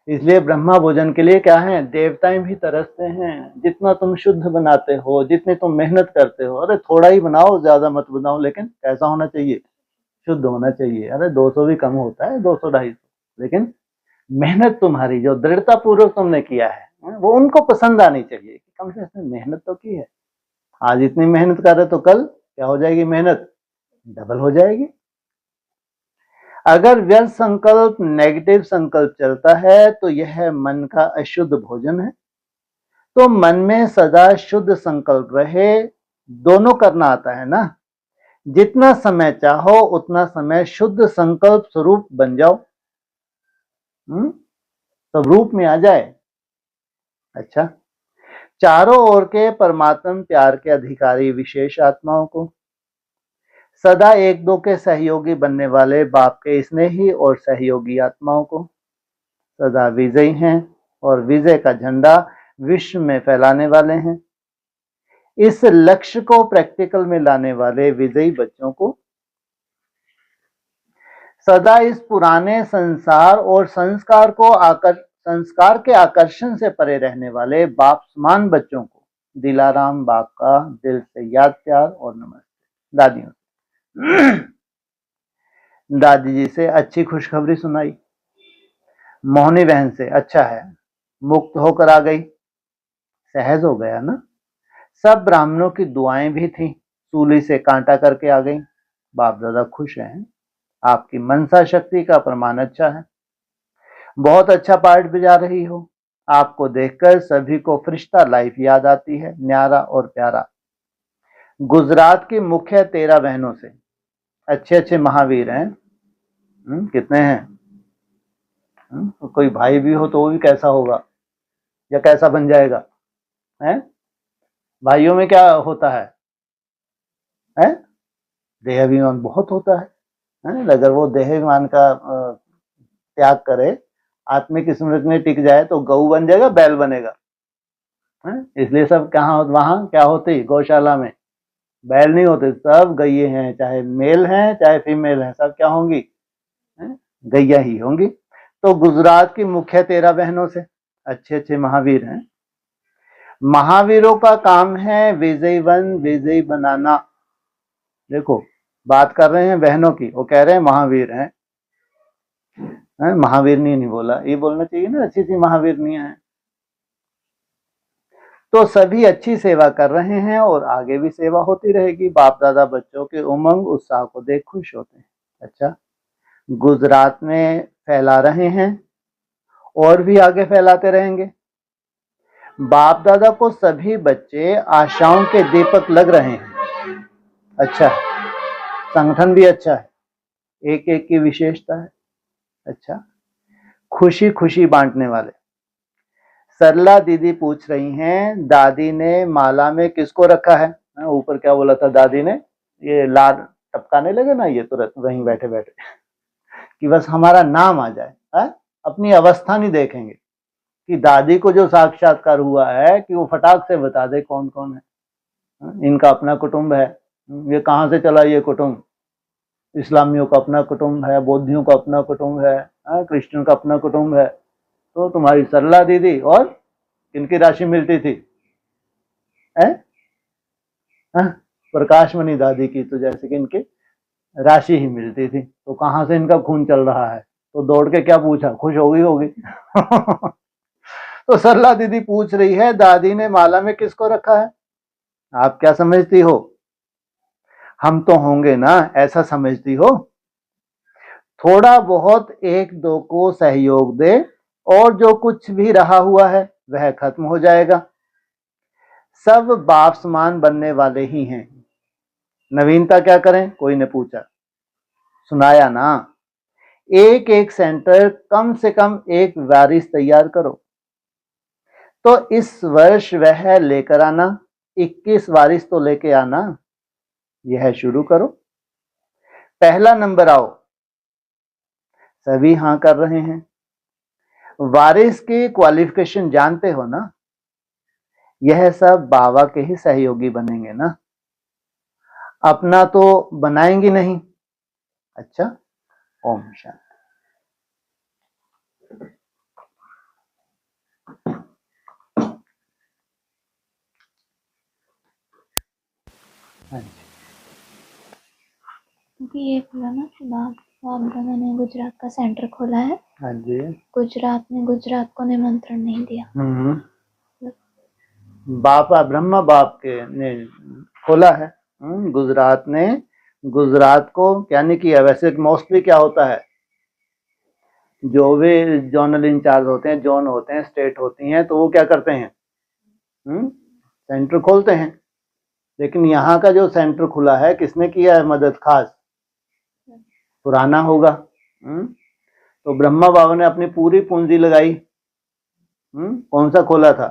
इसलिए ब्रह्मा भोजन के लिए क्या है, देवताएं भी तरसते हैं। जितना तुम शुद्ध बनाते हो, जितनी तुम मेहनत करते हो, अरे थोड़ा ही बनाओ, ज्यादा मत बनाओ, लेकिन कैसा होना चाहिए, शुद्ध होना चाहिए। अरे 200 भी कम होता है, 200-250, लेकिन मेहनत तुम्हारी जो दृढ़ता पूर्वक तुमने किया है, वो उनको पसंद आनी चाहिए कि कम से कम मेहनत तो की है। आज इतनी मेहनत कर रहे तो कल क्या हो जाएगी, मेहनत डबल हो जाएगी। अगर व्यर्थ संकल्प, नेगेटिव संकल्प चलता है तो यह मन का अशुद्ध भोजन है। तो मन में सदा शुद्ध संकल्प रहे, दोनों करना आता है ना। जितना समय चाहो उतना समय शुद्ध संकल्प स्वरूप बन जाओ, सब रूप में आ जाए। अच्छा, चारों ओर के परमात्म प्यार के अधिकारी विशेष आत्माओं को, सदा एक दो के सहयोगी बनने वाले बाप के स्नेही और सहयोगी आत्माओं को, सदा विजयी हैं और विजय का झंडा विश्व में फैलाने वाले हैं, इस लक्ष्य को प्रैक्टिकल में लाने वाले विजयी बच्चों को, सदा इस पुराने संसार और संस्कार के आकर्षण से परे रहने वाले बाप समान बच्चों को दिलाराम बाप का दिल से याद प्यार और नमस्ते। दादियों से दादी जी से अच्छी खुशखबरी सुनाई, मोहनी बहन से अच्छा है, मुक्त होकर आ गई, सहज हो गया ना। सब ब्राह्मणों की दुआएं भी थी, सूली से कांटा करके आ गई। बाप दादा खुश हैं, आपकी मनसा शक्ति का प्रमाण अच्छा है, बहुत अच्छा पार्ट बजा रही हो। आपको देखकर सभी को फरिश्ता लाइफ याद आती है, न्यारा और प्यारा। गुजरात की मुख्य 13 बहनों से अच्छे अच्छे महावीर हैं। कितने हैं? तो कोई भाई भी हो तो वो भी कैसा होगा या कैसा बन जाएगा है? भाइयों में क्या होता है? देहाभिमान बहुत होता है? अगर वो देहाभिमान का त्याग करे, आत्मिक स्मृति में टिक जाए तो गऊ बन जाएगा, बैल बनेगा। इसलिए सब कहाँ वहां क्या होती, गौशाला में बैल नहीं होते, सब गैये हैं, चाहे मेल हैं चाहे फीमेल हैं, सब क्या होंगी, गैया ही होंगी। तो गुजरात की मुख्य 13 बहनों से अच्छे अच्छे महावीर हैं। महावीरों का काम है विजयी विजयी बनाना। देखो बात कर रहे हैं बहनों की, वो कह रहे हैं महावीर हैं। महावीरनी नहीं बोला, ये बोलना चाहिए ना अच्छी सी महावीरनियां हैं। तो सभी अच्छी सेवा कर रहे हैं और आगे भी सेवा होती रहेगी। बाप दादा बच्चों के उमंग उत्साह को देख खुश होते हैं। अच्छा, गुजरात में फैला रहे हैं और भी आगे फैलाते रहेंगे। बाप दादा को सभी बच्चे आशाओं के दीपक लग रहे हैं। अच्छा है, संगठन भी अच्छा है, एक एक की विशेषता है। अच्छा, खुशी खुशी बांटने वाले। सरला दीदी पूछ रही हैं, दादी ने माला में किसको रखा है? ऊपर क्या बोला था दादी ने, ये लाल टपकाने लगे ना ये तुरंत वहीं बैठे बैठे कि बस हमारा नाम आ जाए। अपनी अवस्था नहीं देखेंगे कि दादी को जो साक्षात्कार हुआ है कि वो फटाक से बता दे कौन कौन है। इनका अपना कुटुंब है, ये कहाँ से चला ये कुटुंब? इस्लामियों का अपना कुटुंब है, बौद्धियों का अपना कुटुंब है, क्रिश्चियन का अपना कुटुंब है। तो तुम्हारी सरला दीदी और किनकी राशि मिलती थी? हाँ? प्रकाशमणि दादी की तो जैसे कि इनके राशि ही मिलती थी, तो कहाँ से इनका खून चल रहा है, तो दौड़ के क्या पूछा, खुश हो गई होगी। तो सरला दीदी पूछ रही है दादी ने माला में किसको रखा है, आप क्या समझती हो, हम तो होंगे ना, ऐसा समझती हो। थोड़ा बहुत एक दो को सहयोग दे और जो कुछ भी रहा हुआ है वह खत्म हो जाएगा। सब बाप समान बनने वाले ही हैं, नवीनता क्या करें, कोई ने पूछा, सुनाया ना। एक एक सेंटर कम से कम एक वारिस तैयार करो। तो इस वर्ष वह लेकर आना, 21 वारिस तो लेके आना, यह शुरू करो। पहला नंबर आओ, सभी हाँ कर रहे हैं। वारिस की क्वालिफिकेशन जानते हो ना, यह सब बाबा के ही सहयोगी बनेंगे ना, अपना तो बनाएंगे नहीं। अच्छा, ओम शांति। हाँ जी, क्योंकि ये खुला ना कि बाप दादा ने गुजरात का सेंटर खोला है। हाँ जी, गुजरात ने गुजरात को निमंत्रण नहीं दिया। बापा ब्रह्मा बाप के ने खोला है, गुजरात ने गुजरात को क्या नहीं किया। वैसे मोस्टली क्या होता है, जो भी जोनल इंचार्ज होते हैं, जोन होते हैं, स्टेट होती हैं, तो वो क्या करते हैं, सेंटर खोलते हैं। लेकिन यहाँ का जो सेंटर खुला है किसने किया है मदद, खास पुराना होगा। तो ब्रह्मा बाबा ने अपनी पूरी पूंजी लगाई। कौन सा खोला था,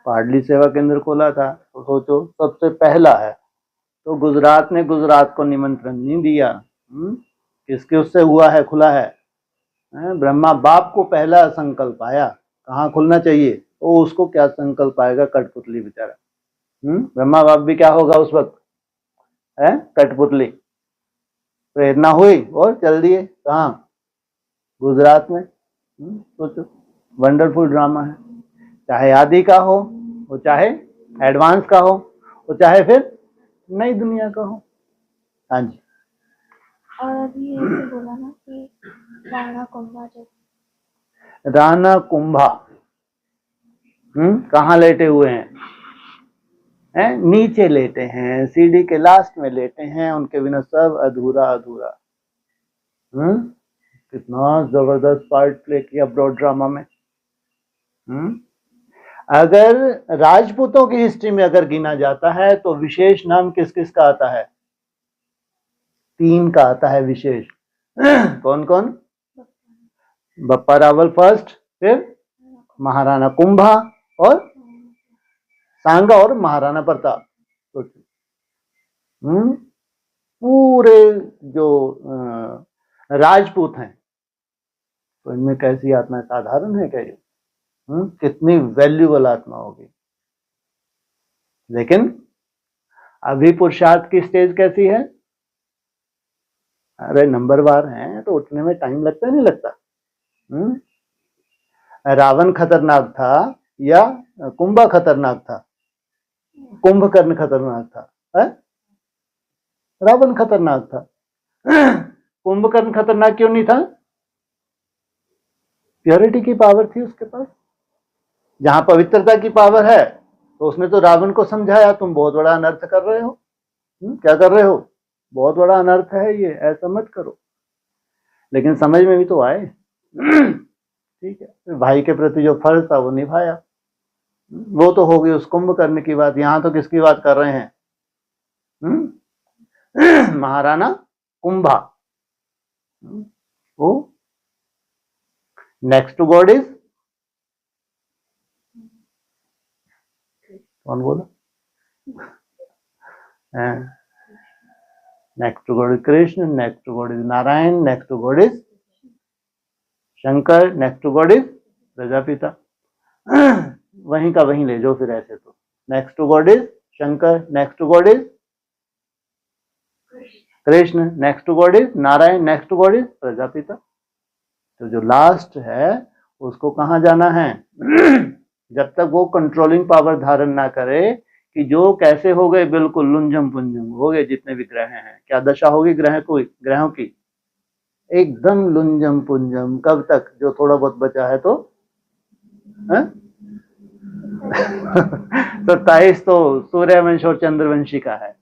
पाडली सेवा केंद्र खोला था। तो सोचो सबसे पहला है, तो गुजरात ने गुजरात को निमंत्रण नहीं दिया। किसके उससे हुआ है, खुला है, ब्रह्मा बाप को पहला संकल्प आया, कहाँ खुलना चाहिए, तो उसको क्या संकल्प आएगा, कठपुतली बेचारा। ब्रह्मा बाप भी क्या होगा उस वक्त, है कठपुतली। प्रेरणा हुई और चल दिए कहाँ, गुजरात में। सोचो वंडरफुल ड्रामा है, चाहे आदि का हो, वो चाहे एडवांस का हो, वो चाहे फिर नई दुनिया का हो। हाँ जी, और अभी ऐसे बोला ना कि राणा कुंभा जब राणा कुंभा कहाँ लेटे हुए हैं, नीचे लेटे हैं, सीढ़ी के लास्ट में लेटे हैं, उनके बिना सब अधूरा अधूरा। कितना जबरदस्त पार्ट प्ले किया ब्रॉड ड्रामा में। अगर राजपूतों की हिस्ट्री में अगर गिना जाता है तो विशेष नाम किस किस का आता है, 3 का आता है विशेष। कौन कौन, बप्पा रावल फर्स्ट, फिर महाराणा कुंभा और सांगा और महाराणा प्रताप। पूरे जो राजपूत हैं, तो इनमें कैसी आत्मा, साधारण है क्या ये, कितनी वैल्यूबल आत्मा होगी। लेकिन अभी पुरुषार्थ की स्टेज कैसी है, अरे नंबरवार हैं तो उठने में टाइम लगता नहीं लगता। रावण खतरनाक था या कुंभा खतरनाक था, कुंभकर्ण खतरनाक था, है? रावण खतरनाक था। कुंभकर्ण खतरनाक क्यों नहीं था, प्योरिटी की पावर थी उसके पास। जहां पवित्रता की पावर है तो उसने तो रावण को समझाया तुम बहुत बड़ा अनर्थ कर रहे हो। क्या कर रहे हो, बहुत बड़ा अनर्थ है ये, ऐसा मत करो। लेकिन समझ में भी तो आए। ठीक है, भाई के प्रति जो फर्ज था वो निभाया। वो तो हो गई उस कुंभकर्ण की बात। यहां तो किसकी बात कर रहे हैं, महाराणा कुंभा। वो नेक्स्ट टू गॉड इज, कौन बोला, next to god is Krishna, next to god is Narayan, next to god is Shankar, next to god is Prajapita. वहीं का वहीं ले जाओ फिर ऐसे। तो next to god is Shankar, next to god is Krishna, next to god is Narayan, next to god is Prajapita. तो जो लास्ट है उसको कहाँ जाना है, जब तक वो कंट्रोलिंग पावर धारण ना करे कि जो कैसे हो गए, बिल्कुल लुंजम पुंजम हो गए जितने भी ग्रह हैं। क्या दशा होगी ग्रहों की? एकदम लुंजम पुंजम। कब तक? जो थोड़ा बहुत बचा है तो 27 तो सूर्यवंश और चंद्रवंशी का है।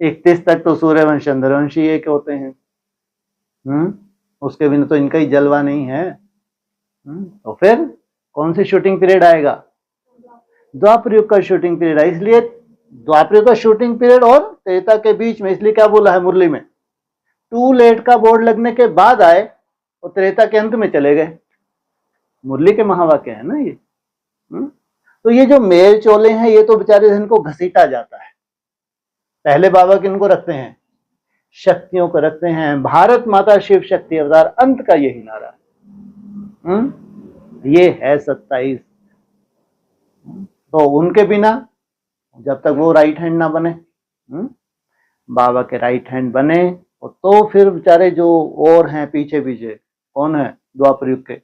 31 तक तो सूर्यवंश चंद्रवंशी एक होते हैं। उसके बिना तो इनका ही जलवा नहीं है। तो फिर कौन सी शूटिंग पीरियड आएगा? द्वापर युग का शूटिंग पीरियड है। इसलिए द्वापर युग का शूटिंग पीरियड और त्रेता के बीच में, इसलिए क्या बोला है मुरली में, टू लेट का बोर्ड लगने के बाद आए और त्रेता के अंत में चले गए। मुरली के महावाक्य है ना ये। तो ये जो मेल चोले हैं, ये तो बेचारे इनको घसीटा जाता है। पहले बाबा किनको रखते हैं? शक्तियों को रखते हैं। भारत माता शिव शक्ति अवतार, अंत का यही नारा है। ये है 27। तो उनके बिना, जब तक वो राइट हैंड ना बने, बाबा के राइट हैंड बने, तो फिर बेचारे जो और हैं पीछे पीछे, कौन है? द्वापर युग के।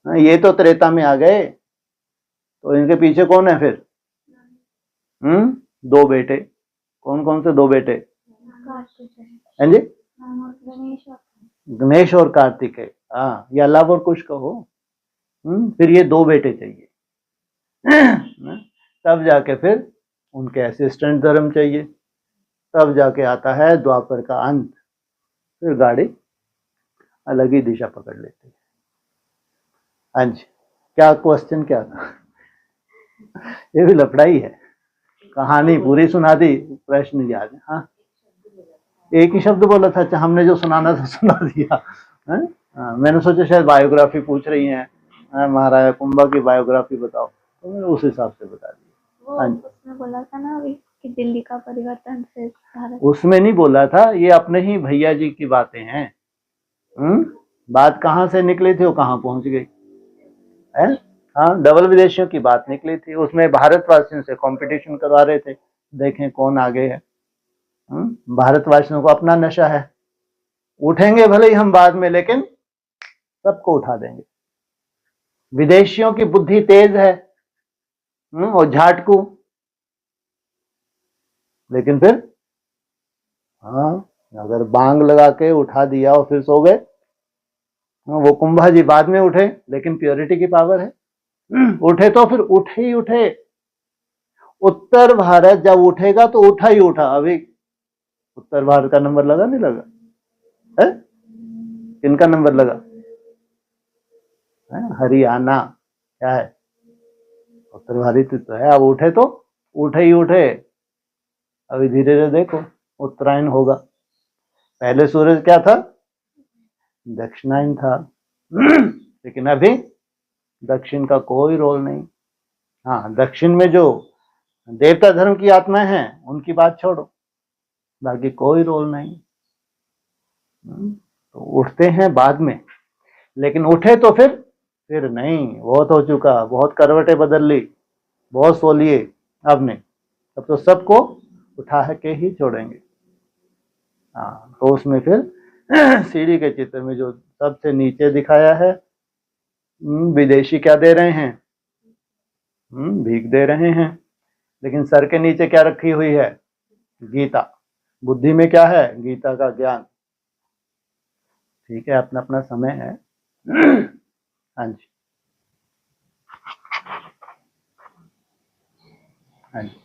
ये तो त्रेता में आ गए, तो इनके पीछे कौन है फिर? 2 बेटे। कौन कौन से 2 बेटे? हाँ जी, गणेश और कार्तिकेय। हाँ, या लव और कुछ कहो। फिर ये 2 बेटे चाहिए। तब जाके फिर उनके असिस्टेंट धर्म चाहिए। तब जाके आता है द्वापर का अंत। फिर गाड़ी अलग ही दिशा पकड़ लेती है। हाँ जी, क्या क्वेश्चन क्या था? ये भी लफड़ाई है। कहानी पूरी सुना दी, प्रश्न याद है। हाँ, एक ही शब्द बोला था। अच्छा, हमने जो सुनाना था सुना दिया। मैंने सोचा शायद बायोग्राफी पूछ रही हैं, महाराजा कुंभा की बायोग्राफी बताओ, तो मैंने उस हिसाब से बता दिया। उसमें बोला था ना अभी कि दिल्ली का परिवर्तन से भारत। उसमें नहीं बोला था, ये अपने ही भैया जी की बातें हैं। बात कहाँ से निकली थी, वो कहाँ पहुंच गई है। हाँ, डबल विदेशियों की बात निकली थी। उसमें भारतवासियों से कंपटीशन करवा रहे थे, देखें कौन आगे है। भारतवासियों को अपना नशा है, उठेंगे भले ही हम बाद में, लेकिन सबको उठा देंगे। विदेशियों की बुद्धि तेज है और झाटकू, लेकिन फिर हाँ, अगर बांग लगा के उठा दिया और फिर सो गए, वो कुंभा जी बाद में उठे, लेकिन प्योरिटी की पावर है। उठे तो फिर उठे ही उठे। उत्तर भारत जब उठेगा तो उठा ही उठा। अभी उत्तर भारत का नंबर लगा नहीं लगा है? किनका नंबर लगा है? हरियाणा क्या है? उत्तर भारत तो है। अब उठे तो उठे ही उठे। अभी धीरे धीरे देखो उत्तरायण होगा। पहले सूरज क्या था? दक्षिणायन था। लेकिन अभी दक्षिण का कोई रोल नहीं। हाँ, दक्षिण में जो देवता धर्म की आत्माएं हैं उनकी बात छोड़ो, बाकी कोई रोल नहीं। तो उठते हैं बाद में, लेकिन उठे तो फिर नहीं। बहुत हो चुका, बहुत करवटें बदल ली, बहुत सो लिए, अब नहीं। अब तो सबको उठा के ही छोड़ेंगे। हाँ, तो उसमें फिर सीढ़ी के चित्र में जो सबसे नीचे दिखाया है, विदेशी क्या दे रहे हैं? भीख दे रहे हैं। लेकिन सर के नीचे क्या रखी हुई है? गीता। बुद्धि में क्या है? गीता का ज्ञान। ठीक है, अपना अपना समय है। हाँ जी, हाँ जी।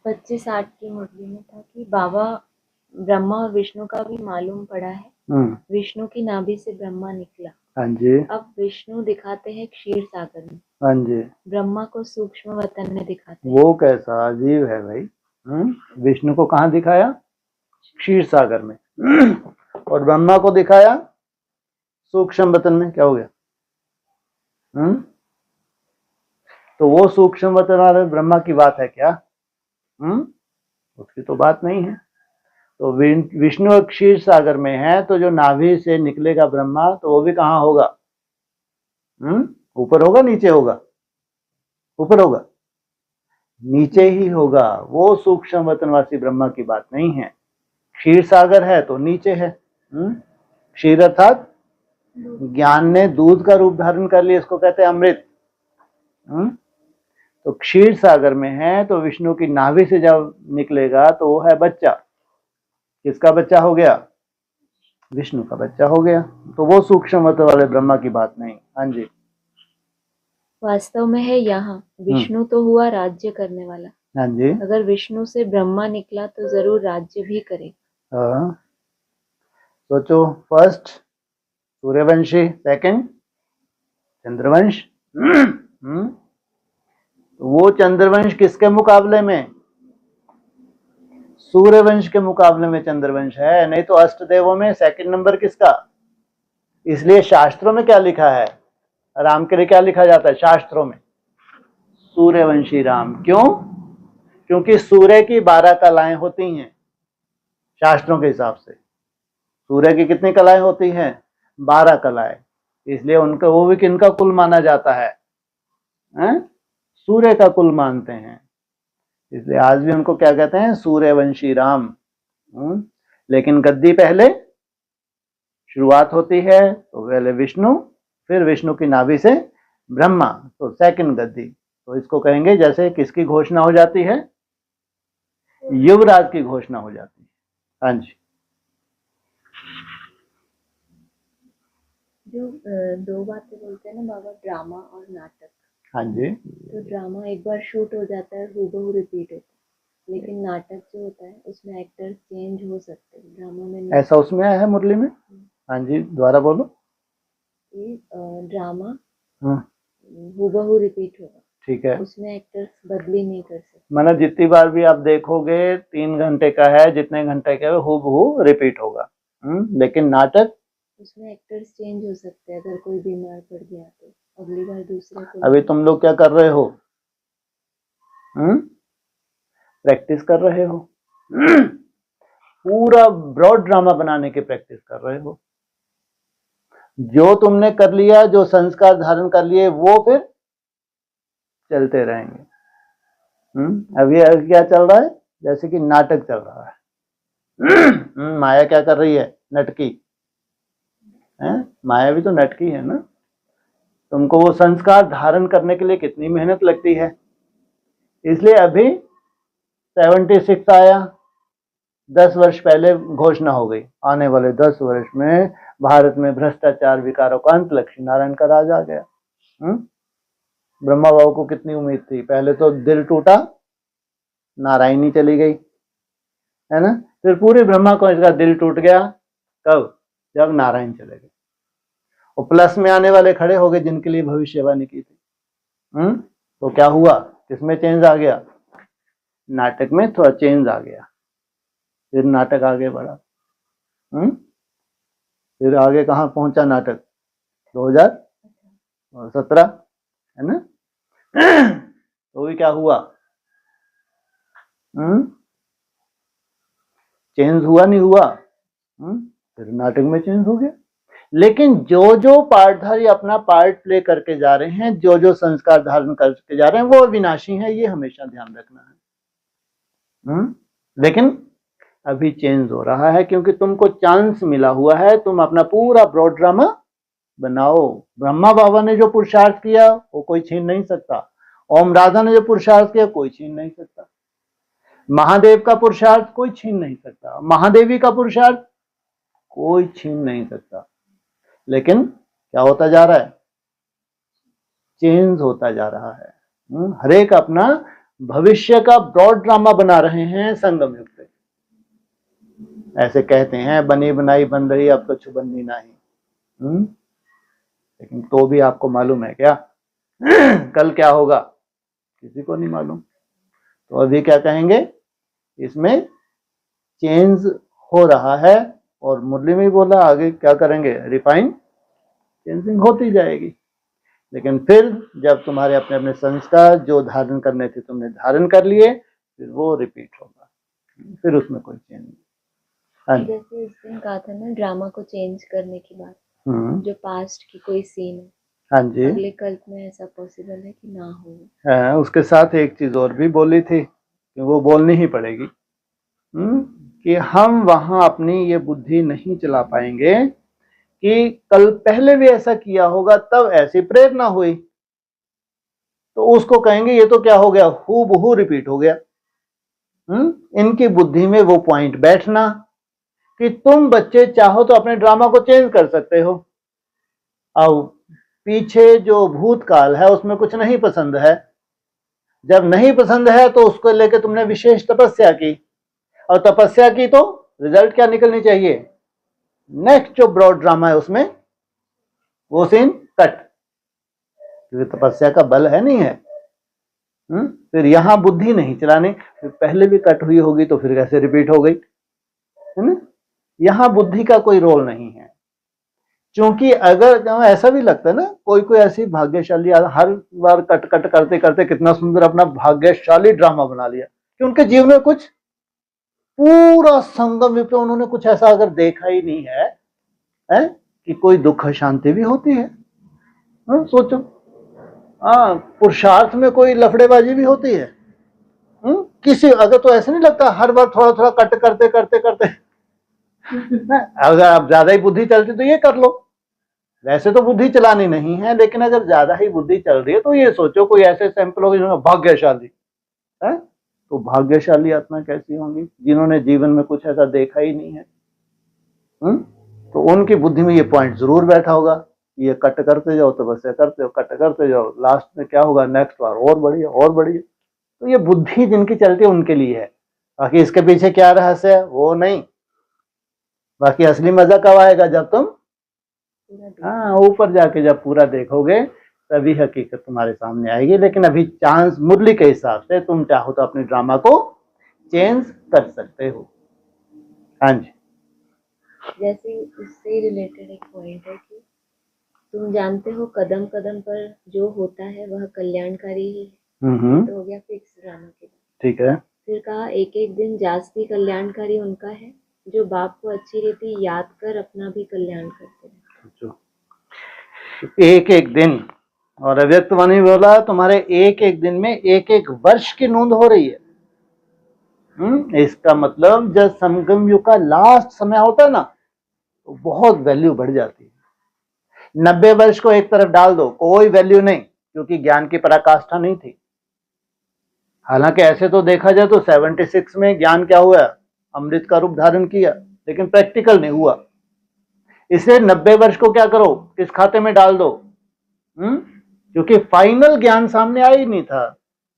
पच्चीस 60 की मुरली में था कि बाबा ब्रह्मा और विष्णु का भी मालूम पड़ा है। विष्णु की नाभि से ब्रह्मा निकला। हाँ जी। अब विष्णु दिखाते हैं क्षीर सागर में। हाँ जी। ब्रह्मा को सूक्ष्म वतन में दिखाते हैं। वो कैसा अजीब है भाई। विष्णु को कहाँ दिखाया? क्षीर सागर में। और ब्रह्मा को दिखाया सूक्ष्म वतन में। क्या हो गया? तो वो सूक्ष्म वतन वाले ब्रह्मा की बात है क्या? उसकी तो बात नहीं है। तो विष्णु क्षीर सागर में है, तो जो नाभि से निकलेगा ब्रह्मा, तो वो भी कहाँ होगा? ऊपर होगा नीचे होगा? ऊपर होगा, नीचे ही होगा। वो सूक्ष्म वतनवासी ब्रह्मा की बात नहीं है। क्षीर सागर है तो नीचे है। क्षीर अर्थात ज्ञान ने दूध का रूप धारण कर लिया, इसको कहते हैं अमृत। तो क्षीर सागर में है, तो विष्णु की नाभि से जब निकलेगा तो वो है बच्चा। किसका बच्चा हो गया? विष्णु का बच्चा हो गया। तो वो सूक्ष्म वाले ब्रह्मा की बात नहीं। हाँ जी। वास्तव में है यहाँ विष्णु तो हुआ राज्य करने वाला। हाँ जी। अगर विष्णु से ब्रह्मा निकला तो जरूर राज्य भी करेगा। हाँ। सोचो, फर्स्ट सूर्यवंशी, सेकंड चंद्रवंश। वो चंद्रवंश किसके मुकाबले में? सूर्यवंश के मुकाबले में चंद्रवंश है। नहीं तो अष्टदेवों में सेकंड नंबर किसका? इसलिए शास्त्रों में क्या लिखा है? राम के लिए क्या लिखा जाता है शास्त्रों में? सूर्यवंशी राम। क्यों? क्योंकि सूर्य की 12 कलाएं होती हैं शास्त्रों के हिसाब से। सूर्य की कितनी कलाएं होती हैं? 12 कलाएं। इसलिए उनका वो भी किनका कुल माना जाता है? सूर्य का कुल मानते हैं। इसलिए आज भी उनको क्या कहते हैं? सूर्यवंशी राम। लेकिन गद्दी पहले शुरुआत होती है तो पहले विष्णु, फिर विष्णु की नाभि से ब्रह्मा, तो सेकंड गद्दी। तो इसको कहेंगे जैसे किसकी घोषणा हो जाती है? युवराज की घोषणा हो जाती है। हाँ जी। जो दो बातें बोलते हैं ना बाबा, ड्रामा और नाटक। हाँ जी। तो ड्रामा एक बार शूट हो जाता है, हूबहू रिपीट होता है, लेकिन नाटक जो होता है उसमें एक्टर चेंज हो सकते हैं। ड्रामा में नहीं। ऐसा उसमें है मुरली में? हाँ जी, दोबारा बोलो। ये ड्रामा हाँ, हूबहू रिपीट होगा, ठीक है। उसमें एक्टर्स बदली नहीं कर सकते। मतलब जितनी बार भी आप देखोगे 3 घंटे का है, जितने घंटे का है हूबहू रिपीट होगा। लेकिन नाटक उसमें एक्टर्स चेंज हो सकते हैं। अगर कोई बीमार पड़ गया तो अगली बार दूसरे को। अभी तुम लोग क्या कर रहे हो? प्रैक्टिस कर रहे हो। पूरा ब्रॉड ड्रामा बनाने की प्रैक्टिस कर रहे हो। जो तुमने कर लिया, जो संस्कार धारण कर लिए, वो फिर चलते रहेंगे। अभी क्या चल रहा है? जैसे कि नाटक चल रहा है। माया क्या कर रही है? नटकी है। माया भी तो नटकी है ना। तुमको वो संस्कार धारण करने के लिए कितनी मेहनत लगती है। इसलिए अभी 76 आया, 10 वर्ष पहले घोषणा हो गई, आने वाले 10 वर्ष में भारत में भ्रष्टाचार विकारों का अंत, लक्ष्मी नारायण का राज आ गया। ब्रह्मा बाबू को कितनी उम्मीद थी। पहले तो दिल टूटा, नारायणी चली गई, है ना। फिर पूरे ब्रह्मा को इसका दिल टूट गया। कब? जब नारायण चले गए। और प्लस में आने वाले खड़े हो गए जिनके लिए भविष्यवाणी की थी। तो क्या हुआ? किसमें चेंज आ गया? नाटक में थोड़ा चेंज आ गया। फिर नाटक आगे बढ़ा। फिर आगे कहाँ पहुंचा नाटक? 2017, है ना। तो भी क्या हुआ? चेंज हुआ नहीं हुआ? फिर नाटक में चेंज हो गया। लेकिन जो जो पार्टधारी अपना पार्ट प्ले करके जा रहे हैं, जो जो संस्कार धारण करके जा रहे हैं, वो विनाशी है, ये हमेशा ध्यान रखना है। लेकिन अभी चेंज हो रहा है क्योंकि तुमको चांस मिला हुआ है। तुम अपना पूरा ब्रॉड ड्रामा बनाओ। ब्रह्मा बाबा ने जो पुरुषार्थ किया वो कोई छीन नहीं सकता। ओम राधा ने जो पुरुषार्थ किया कोई छीन नहीं सकता। महादेव का पुरुषार्थ कोई छीन नहीं सकता। महादेवी का पुरुषार्थ कोई छीन नहीं सकता। लेकिन क्या होता जा रहा है? चेंज होता जा रहा है। हर एक अपना भविष्य का ब्रॉड ड्रामा बना रहे हैं संगम युग से। ऐसे कहते हैं बनी बनाई बन रही, अब तो छुबन्नी नहीं। लेकिन तो भी आपको मालूम है क्या कल क्या होगा? किसी को नहीं मालूम। तो अभी क्या कहेंगे? इसमें चेंज हो रहा है। और मुरली में बोला आगे क्या करेंगे? रिफाइन चेंजिंग होती जाएगी। लेकिन फिर जब तुम्हारे अपने अपने संस्कार जो धारण करने थे तुमने धारण कर लिए, फिर वो रिपीट होगा। फिर उसमें कोई चेंज नहीं। जैसे इस दिन कहा था ना ड्रामा को चेंज करने की बात, जो पास्ट की कोई सीन है, हाँ जी, अगले कल्प में ऐसा पॉसिबल है कि ना हो। उसके साथ एक चीज और भी बोली थी कि वो बोलनी ही पड़ेगी। कि हम वहां अपनी ये बुद्धि नहीं चला पाएंगे कि कल पहले भी ऐसा किया होगा तब ऐसी प्रेरणा हुई, तो उसको कहेंगे ये तो क्या हो गया, हूबहू रिपीट हो गया। इनकी बुद्धि में वो पॉइंट बैठना कि तुम बच्चे चाहो तो अपने ड्रामा को चेंज कर सकते हो। अब पीछे जो भूतकाल है उसमें कुछ नहीं पसंद है, जब नहीं पसंद है तो उसको लेके तुमने विशेष तपस्या की, और तपस्या की तो रिजल्ट क्या निकलनी चाहिए, नेक्स्ट जो ब्रॉड ड्रामा है उसमें वो सीन कट, क्योंकि तपस्या का बल है नहीं है। फिर यहां बुद्धि नहीं चलानी, फिर पहले भी कट हुई होगी तो फिर कैसे रिपीट हो गई, है ना। यहां बुद्धि का कोई रोल नहीं है, क्योंकि अगर ऐसा भी लगता है ना, कोई कोई ऐसी भाग्यशाली हर बार कट कट करते करते कितना सुंदर अपना भाग्यशाली ड्रामा बना लिया कि उनके जीवन में कुछ पूरा संगम विप्लव उन्होंने कुछ ऐसा अगर देखा ही नहीं है कि कोई दुख शांति भी होती है। सोचो, पुरुषार्थ में कोई लफड़ेबाजी भी होती है। किसी अगर तो ऐसा नहीं लगता हर बार थोड़ा थोड़ा कट करते करते करते अगर आप ज्यादा ही बुद्धि चलती तो ये कर लो, वैसे तो बुद्धि चलानी नहीं है, लेकिन अगर ज्यादा ही बुद्धि चल रही है तो ये सोचो कोई ऐसे सैंपल होंगे जिन्होंने भाग्यशाली है, तो भाग्यशाली आत्मा कैसी होंगी जिन्होंने जीवन में कुछ ऐसा देखा ही नहीं है। तो उनकी बुद्धि में ये पॉइंट जरूर बैठा होगा, ये कट करते जाओ तपस्या करते हो, कट करते जाओ, लास्ट में क्या होगा, नेक्स्ट बार और बढ़िया और बढ़िया। तो ये बुद्धि जिनकी चलती है उनके लिए है, बाकी इसके पीछे क्या रहस्य है वो नहीं। बाकी असली मजा कब आएगा, जब तुम ऊपर जाके जब पूरा देखोगे तभी हकीकत तुम्हारे सामने आएगी। लेकिन अभी चांस मुरली के हिसाब से तुम चाहो तो अपने ड्रामा को चेंज कर सकते हो। हाँ जी, जैसे इससे रिलेटेड एक पॉइंट है कि तुम जानते हो कदम कदम पर जो होता है वह कल्याणकारी ही है, तो हो गया फिक्स ड्रामा के बाद। ठीक है, फिर कहा एक एक दिन जास्ती कल्याणकारी उनका है जो बाप को अच्छी रीति याद कर अपना भी कल्याण करते हैं। एक एक दिन, और अव्यक्त वाणी बोला तुम्हारे एक एक दिन में एक एक वर्ष की नोंद हो रही है। इसका मतलब जब संगम युग का लास्ट समय होता है ना, तो बहुत वैल्यू बढ़ जाती है। 90 वर्ष को एक तरफ डाल दो, कोई वैल्यू नहीं, क्योंकि ज्ञान की पराकाष्ठा नहीं थी। हालांकि ऐसे तो देखा जाए तो 76 में ज्ञान क्या हुआ, अमृत का रूप धारण किया, लेकिन प्रैक्टिकल नहीं हुआ। इसलिए 90 वर्ष को क्या करो, किस खाते में डाल दो, क्योंकि फाइनल ज्ञान सामने आ ही नहीं था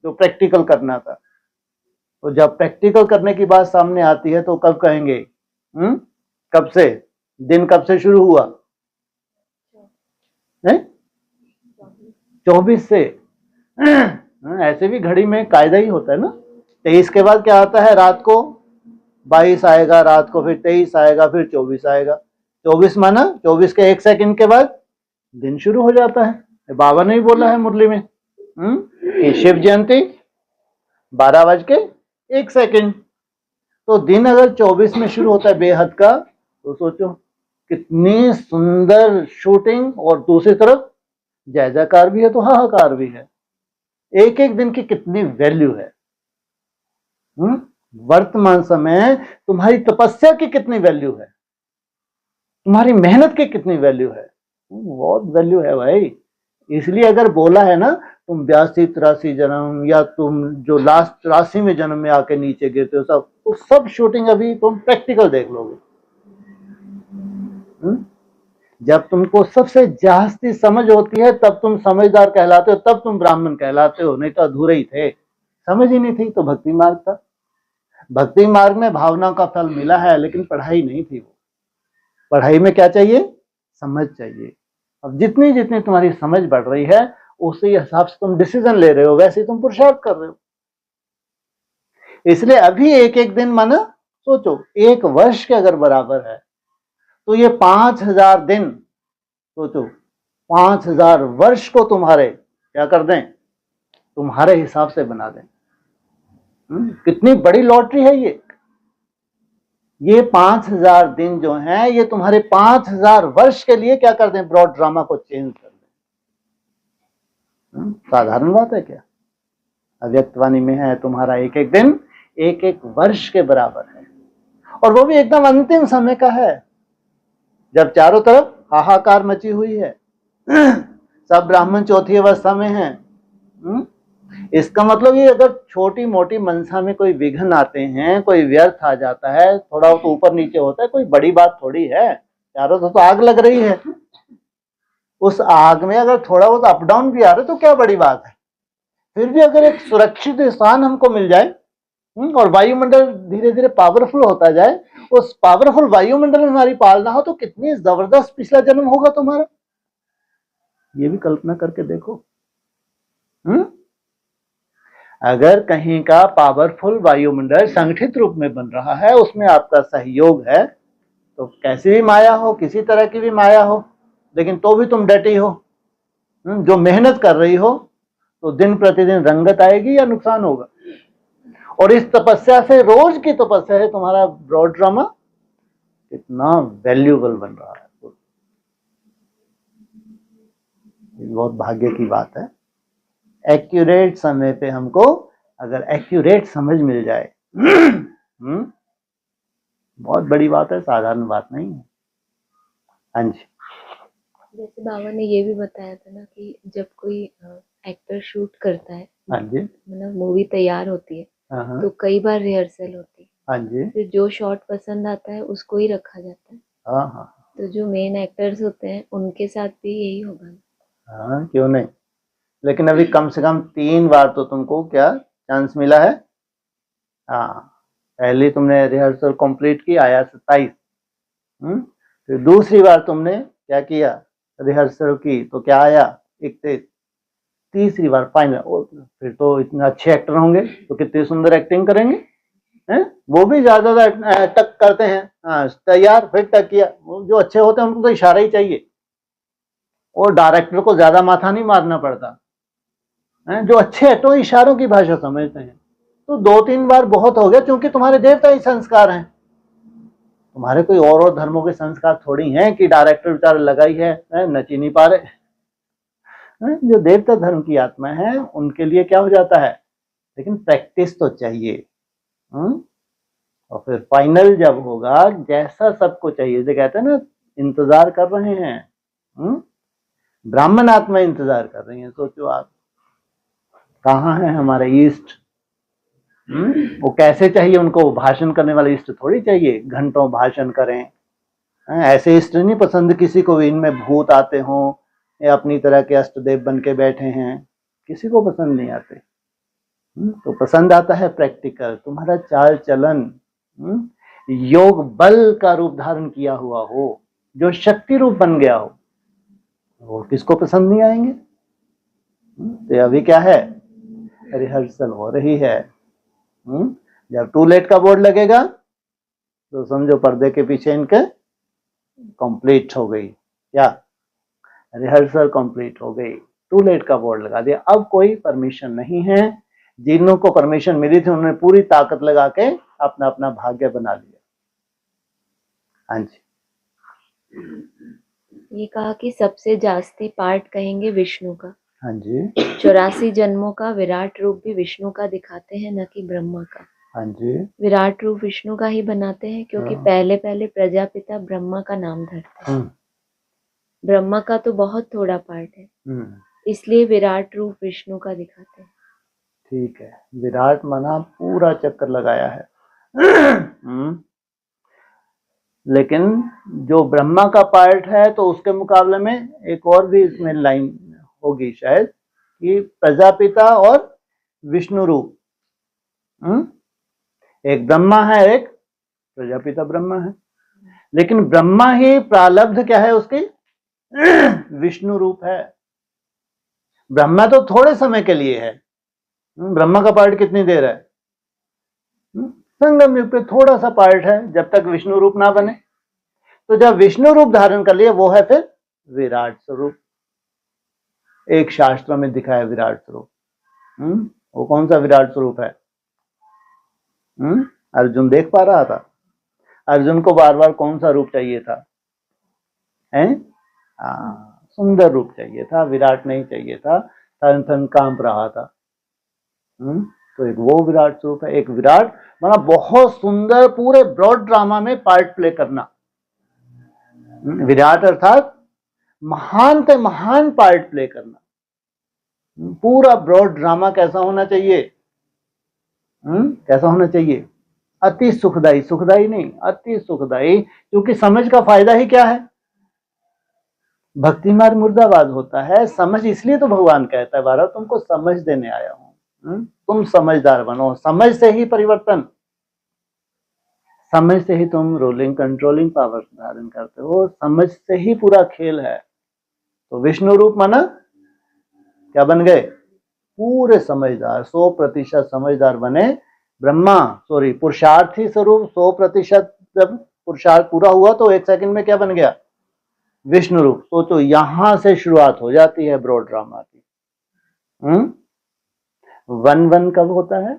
जो प्रैक्टिकल करना था। तो जब प्रैक्टिकल करने की बात सामने आती है तो कब कहेंगे, कब से, दिन कब से शुरू हुआ, 24 से। ऐसे भी घड़ी में कायदा ही होता है ना। 23 के बाद क्या आता है, रात को 22 आएगा, रात को फिर 23 आएगा, फिर 24 आएगा। 24 माना 24 के 1 सेकंड के बाद दिन शुरू हो जाता है। बाबा ने ही बोला है मुरली में कि शिव जयंती 12:01। तो दिन अगर 24 में शुरू होता है बेहद का, तो सोचो कितनी सुंदर शूटिंग, और दूसरी तरफ जय जयकार भी है तो हाहाकार भी है। एक एक दिन की कितनी वैल्यू है। वर्तमान समय तुम्हारी तपस्या की कितनी वैल्यू है, तुम्हारी मेहनत की कितनी वैल्यू है, बहुत वैल्यू है भाई। इसलिए अगर बोला है ना तुम 82-83 जन्म, या तुम जो लास्ट 83 में जन्म में आके नीचे गिरते हो, सब तो सब शूटिंग अभी तुम प्रैक्टिकल देख लोगे। जब तुमको सबसे जास्ती समझ होती है तब तुम समझदार कहलाते हो, तब तुम ब्राह्मण कहलाते हो, नहीं तो अधूरे ही थे, समझ ही नहीं थी तो भक्ति मार्ग था। भक्ति मार्ग में भावना का फल मिला है, लेकिन पढ़ाई नहीं थी। वो पढ़ाई में क्या चाहिए, समझ चाहिए। अब जितनी जितनी तुम्हारी समझ बढ़ रही है उसी हिसाब से तुम डिसीजन ले रहे हो, वैसे तुम पुरुषार्थ कर रहे हो। इसलिए अभी एक एक दिन माना सोचो 1 वर्ष के अगर बराबर है तो ये 5000 दिन, सोचो 5000 वर्ष को तुम्हारे क्या कर दें, तुम्हारे हिसाब से बना दें। कितनी बड़ी लॉटरी है ये 5000 दिन जो हैं ये तुम्हारे 5000 वर्ष के लिए क्या कर दें, ब्रॉड ड्रामा को चेंज कर दें। साधारण बात है क्या। अव्यक्तवाणी में है तुम्हारा एक एक दिन एक एक वर्ष के बराबर है, और वो भी एकदम अंतिम समय का है, जब चारों तरफ हाहाकार मची हुई है, सब ब्राह्मण चौथी अवस्था में हैं। इसका मतलब ये अगर छोटी मोटी मनसा में कोई विघ्न आते हैं, कोई व्यर्थ आ जाता है, थोड़ा तो ऊपर नीचे होता है, कोई बड़ी बात थोड़ी है। चारों तरफ तो आग लग रही है, उस आग में अगर थोड़ा बहुत अप डाउन भी आ रहा है तो क्या बड़ी बात है। फिर भी अगर एक सुरक्षित स्थान हमको मिल जाए और वायुमंडल धीरे धीरे पावरफुल होता जाए, उस पावरफुल वायुमंडल में हमारी पालना हो तो कितनी जबरदस्त पिछला जन्म होगा तुम्हारा, ये भी कल्पना करके देखो। अगर कहीं का पावरफुल वायुमंडल संगठित रूप में बन रहा है, उसमें आपका सहयोग है, तो कैसी भी माया हो, किसी तरह की भी माया हो, लेकिन तो भी तुम डटी हो, जो मेहनत कर रही हो, तो दिन प्रतिदिन रंगत आएगी या नुकसान होगा। और इस तपस्या से, रोज की तपस्या से तुम्हारा ब्रॉड ड्रामा कितना वैल्यूएबल बन रहा है। बहुत भाग्य की बात है। एक्यूरेट समय पे हमको अगर एक्यूरेट समझ मिल जाए, बहुत बड़ी बात है, साधारण बात नहीं है। हाँ जी। जैसे बाबा ने ये भी बताया था ना कि जब कोई एक्टर शूट करता है, हाँ जी, मतलब मूवी तैयार होती है, तो कई बार रिहर्सल होती है। हाँ जी, फिर जो शॉट पसंद आता है उसको ही रखा जाता है। हाँ हाँ, तो जो मेन एक्टर्स होते हैं उनके साथ भी यही होगा ना? हाँ क्यों नहीं। लेकिन अभी कम से कम 3 बार तो तुमको क्या चांस मिला है। हाँ, पहली तुमने रिहर्सल कंप्लीट की, आया 27। फिर दूसरी बार तुमने क्या किया, रिहर्सल की, तो क्या आया 31। तीसरी बार फाइनल, फिर तो इतने अच्छे एक्टर होंगे तो कितनी सुंदर एक्टिंग करेंगे हैं। वो भी ज्यादा टक करते हैं, हाँ तैयार, फिर टक किया। जो अच्छे होते हैं उनको तो इशारा ही चाहिए, और डायरेक्टर को ज्यादा माथा नहीं मारना पड़ता है। जो अच्छे हैं तो इशारों की भाषा समझते हैं। तो 2-3 बार बहुत हो गया, क्योंकि तुम्हारे देवता ही संस्कार हैं, तुम्हारे कोई और धर्मों के संस्कार थोड़ी हैं कि डायरेक्टर बेचारा लगा ही है, नच ही नहीं पा रहे। जो देवता धर्म की आत्मा है उनके लिए क्या हो जाता है, लेकिन प्रैक्टिस तो चाहिए। और फिर फाइनल जब होगा, जैसा सबको चाहिए, जो कहते हैं ना, इंतजार कर रहे हैं, ब्राह्मण आत्मा इंतजार कर रही है। सोचो आप, कहाँ है हमारे ईस्ट, वो कैसे चाहिए उनको, भाषण करने वाले ईस्ट थोड़ी चाहिए घंटों भाषण करें। ऐसे ईस्ट नहीं पसंद किसी को, इनमें भूत आते हों या अपनी तरह के अष्टदेव बन के बैठे हैं, किसी को पसंद नहीं आते। तो पसंद आता है प्रैक्टिकल, तुम्हारा चाल चलन योग बल का रूप धारण किया हुआ हो, जो शक्ति रूप बन गया हो, वो किसको पसंद नहीं आएंगे। तो अभी क्या है, रिहर्सल हो रही है। जब टू लेट का बोर्ड लगेगा तो समझो पर्दे के पीछे इनके कंप्लीट हो गई, क्या रिहर्सल कंप्लीट हो गई, टू लेट का बोर्ड लगा दिया। अब कोई परमिशन नहीं है, जिन्हों को परमिशन मिली थी उन्होंने पूरी ताकत लगा के अपना अपना भाग्य बना लिया। हाँ जी, ये कहा कि सबसे जास्ती पार्ट कहेंगे विष्णु का। हाँ जी, 84 जन्मों का विराट रूप भी विष्णु का दिखाते हैं, न कि ब्रह्मा का। हाँ जी, विराट रूप विष्णु का ही बनाते हैं, क्योंकि पहले पहले प्रजापिता ब्रह्मा का नाम धरते हैं। ब्रह्मा का तो बहुत थोड़ा पार्ट है, इसलिए विराट रूप विष्णु का दिखाते हैं। ठीक है, विराट माना पूरा चक्कर लगाया है। लेकिन जो ब्रह्मा का पार्ट है, तो उसके मुकाबले में एक और भी इसमें लाइन होगी शायद, कि प्रजापिता और विष्णु रूप। एक ब्रह्मा है, एक प्रजापिता ब्रह्मा है, लेकिन ब्रह्मा ही प्रालब्ध क्या है उसकी, विष्णु रूप है। ब्रह्मा तो थोड़े समय के लिए है, ब्रह्मा का पार्ट कितनी देर है, संगम युग पे थोड़ा सा पार्ट है, जब तक विष्णु रूप ना बने। तो जब विष्णु रूप धारण कर लिए, वो है फिर विराट स्वरूप। एक शास्त्र में दिखाया विराट स्वरूप। वो कौन सा विराट स्वरूप है, अर्जुन देख पा रहा था। अर्जुन को बार बार कौन सा रूप चाहिए था, सुंदर रूप चाहिए था, विराट नहीं चाहिए था, थन थन कांप रहा था। तो एक वो विराट स्वरूप है। एक विराट माना बहुत सुंदर, पूरे ब्रॉड ड्रामा में पार्ट प्ले करना। विराट अर्थात महान से महान पार्ट प्ले करना। पूरा ब्रॉड ड्रामा कैसा होना चाहिए? कैसा होना चाहिए? अति सुखदाई, सुखदाई नहीं, अति सुखदाई, क्योंकि समझ का फायदा ही क्या है? भक्ति मार्ग मुर्दाबाद होता है। समझ इसलिए तो भगवान कहता है बारह तुमको समझ देने आया हूं, तुम समझदार बनो। समझ से ही परिवर्तन, समझ से ही तुम रूलिंग कंट्रोलिंग पावर धारण करते हो, समझ से ही पूरा खेल है। तो विष्णु रूप माना क्या बन गए? पूरे समझदार, 100% समझदार बने। ब्रह्मा पुरुषार्थी स्वरूप 100% जब पुरुषार्थ पूरा हुआ तो 1 सेकंड में क्या बन गया? विष्णु रूप। तो यहां से शुरुआत हो जाती है ब्रॉड ड्रामा की। 1-1 कब होता है?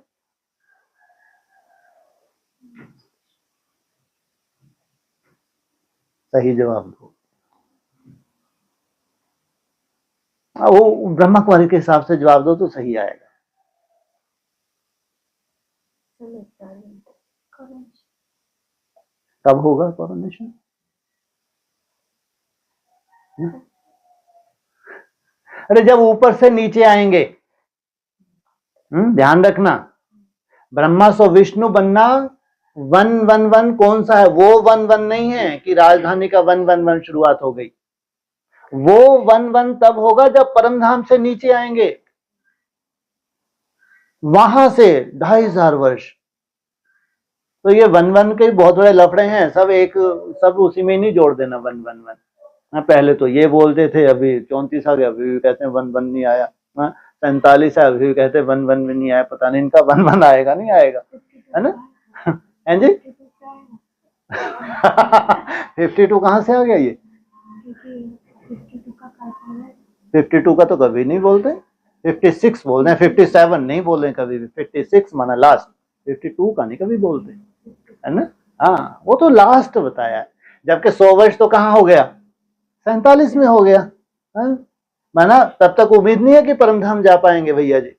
सही जवाब दो। वो ब्रह्मा कुमारी के हिसाब से जवाब दो तो सही आएगा। कब होगा कोरोनेशन? अरे जब ऊपर से नीचे आएंगे। ध्यान रखना, ब्रह्मा सो विष्णु बनना 1-1-1 कौन सा है? वो 1-1 नहीं है कि राजधानी का 1-1-1 शुरुआत हो गई। वो 1-1 तब होगा जब परमधाम से नीचे आएंगे, वहां से 2500 वर्ष। तो ये 1-1 के बहुत बड़े लफड़े हैं, सब उसी में नहीं जोड़ देना 1-1-1। पहले तो ये बोलते थे, अभी 34 आ गया, अभी भी कहते हैं 1-1 नहीं आया। 47 है, अभी भी कहते हैं 1-1 भी नहीं आया। पता नहीं इनका 1-1 आएगा नहीं आएगा, है ना? हैं जी? 52 कहाँ से आ गया ये? 52 का तो कभी नहीं बोलते, 56 बोलते हैं, 57 नहीं बोल रहे कभी भी। 56 माना लास्ट, 52 का नहीं कभी बोलते, है ना? हाँ, वो तो लास्ट बताया। जबकि 100 वर्ष तो कहाँ हो गया? 47 में हो गया। माना तब तक उम्मीद नहीं है कि परमधाम जा पाएंगे भैया जी,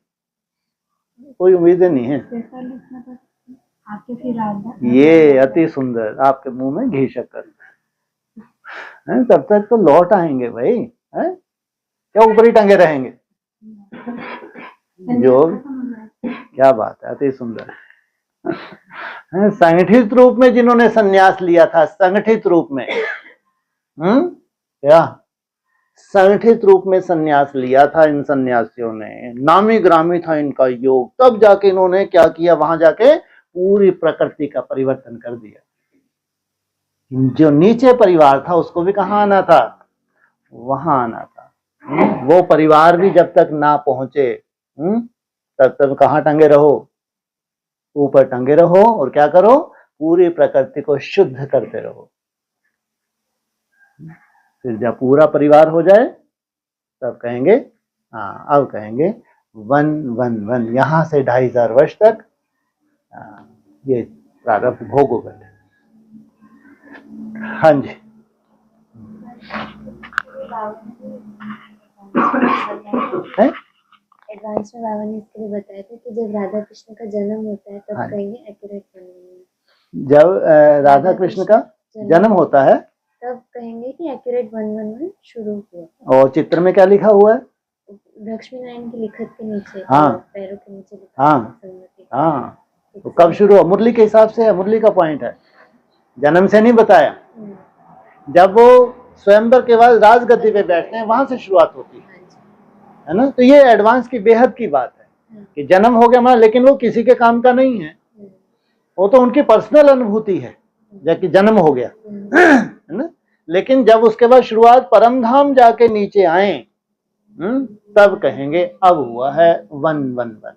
कोई उम्मीद नहीं है। ये अति सुंदर, आपके मुंह में घी शक्कर, तब तक तो लौट आएंगे भाई, है? क्या ऊपर ही टंगे रहेंगे? जो क्या बात है, अति सुंदर। संगठित रूप में जिन्होंने संन्यास लिया था, संगठित रूप में, क्या संगठित रूप में संन्यास लिया था इन सन्यासियों ने, नामी ग्रामी था इनका योग, तब जाके इन्होंने क्या किया? वहां जाके पूरी प्रकृति का परिवर्तन कर दिया। जो नीचे परिवार था उसको भी कहाँ आना था? वहां आना था। वो परिवार भी जब तक ना पहुंचे तब तक कहाँ टंगे रहो? ऊपर टंगे रहो, और क्या करो? पूरी प्रकृति को शुद्ध करते रहो। फिर जब पूरा परिवार हो जाए तब कहेंगे, हाँ अब कहेंगे 1-1-1। यहां से 2500 वर्ष तक ये प्रारब्ध भोग होगा। हाँ जी, एडवांस में बाबा ने इसके लिए बताया था कि जब राधा कृष्ण का जन्म होता है तब कहेंगे एक्यूरेट 1-1-1। जब राधा कृष्ण का जन्म होता है तब कहेंगे कि एक्यूरेट 1-1-1 शुरू हुआ। और चित्र में क्या लिखा हुआ है? लक्ष्मी नारायण की लिखत के नीचे, हाँ, पैरों के नीचे लिखा। हाँ। तो कब शुरू हुआ? मुरली के हिसाब से है, मुरली का पॉइंट है, जन्म से नहीं बताया। जब वो स्वयंवर के बाद राजगद्दी पे बैठते हैं वहां से शुरुआत होती है ना? तो ये एडवांस की बेहद की बात है कि जन्म हो गया हमारा, लेकिन वो किसी के काम का नहीं है, वो तो उनकी पर्सनल अनुभूति है जबकि जन्म हो गया, है ना? लेकिन जब उसके बाद शुरुआत परमधाम जाके नीचे आए तब कहेंगे अब हुआ है 1-1-1।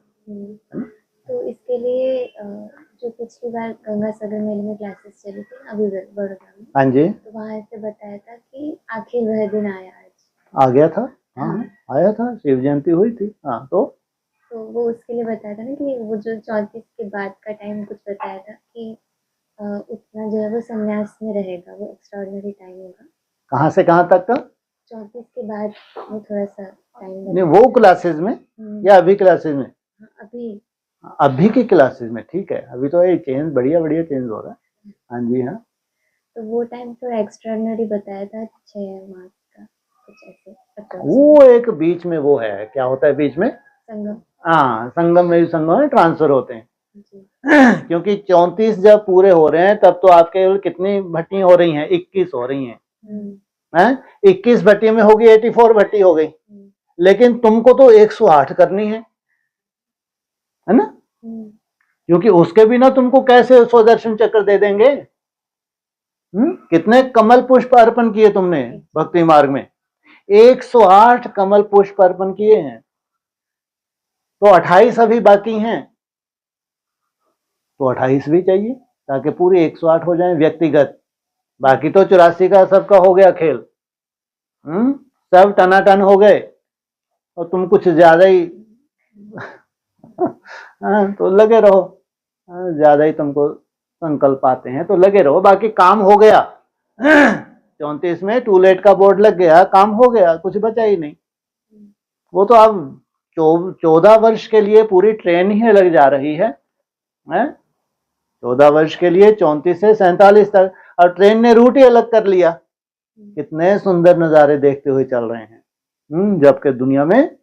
तो इसके लिए जो पिछली बार गंगा सागर मेले में क्लासेस चली थी अभी बड़ौदा में, हाँ जी, तो वहां से बताया था कि आखिर वह दिन आया, आज आ गया था। हाँ, आया था, शिव जयंती हुई थी। हाँ, तो वो उसके लिए बताया था ना कि वो जो 34 के बाद का टाइम कुछ बताया था कि उतना जो है वो संन्यास में रहेगा, वो एक्स्ट्राऑर्डिनरी टाइम होगा। कहाँ से कहाँ तक का? 34 के बाद वो थोड़ा सा टाइम नहीं, वो क्लासेस में या अभी क्लासेस में? अभी की क्लासेस में, ठीक है। अभी तो ये चेंज बढ़िया चेंज हो रहा है। हाँ जी, हाँ। तो वो टाइम तो एक्स्ट्राऑर्डिनरी बताया था 6 मार्च का, कुछ ऐसे approx। वो एक बीच में वो है, क्या होता है बीच में? संगम। हाँ, संगम में संगम में ट्रांसफर होते हैं। जी। क्योंकि 34 जब पूरे हो रहे हैं तब तो आपके कितनी भट्टी हो रही हैं? 21 हो रही हैं। हैं? 21 भट्टी में होगी 84 भट्टी हो गई, लेकिन तुमको तो 108 करनी है ना? क्योंकि उसके बिना तुमको कैसे स्वदर्शन चक्र दे देंगे? कितने कमल पुष्प अर्पण किए तुमने भक्ति मार्ग में? 108 कमल पुष्प अर्पण किए हैं, तो 28 अभी बाकी हैं, तो 28 भी चाहिए ताकि पूरी 108 हो जाए व्यक्तिगत। बाकी तो 84 का सबका हो गया खेल। सब टनाटन हो गए और तुम कुछ ज्यादा ही तो लगे रहो, ज्यादा ही तुमको संकल्प आते हैं तो लगे रहो, बाकी काम हो गया। 34 में टूलेट का बोर्ड लग गया, काम हो गया, कुछ बचा ही नहीं। वो तो अब 14 वर्ष के लिए पूरी ट्रेन ही लग जा रही है, 14 वर्ष के लिए 34 से 47 तक, और ट्रेन ने रूट ही अलग कर लिया। कितने सुंदर नजारे देखते हुए चल रहे हैं। जबकि दुनिया में,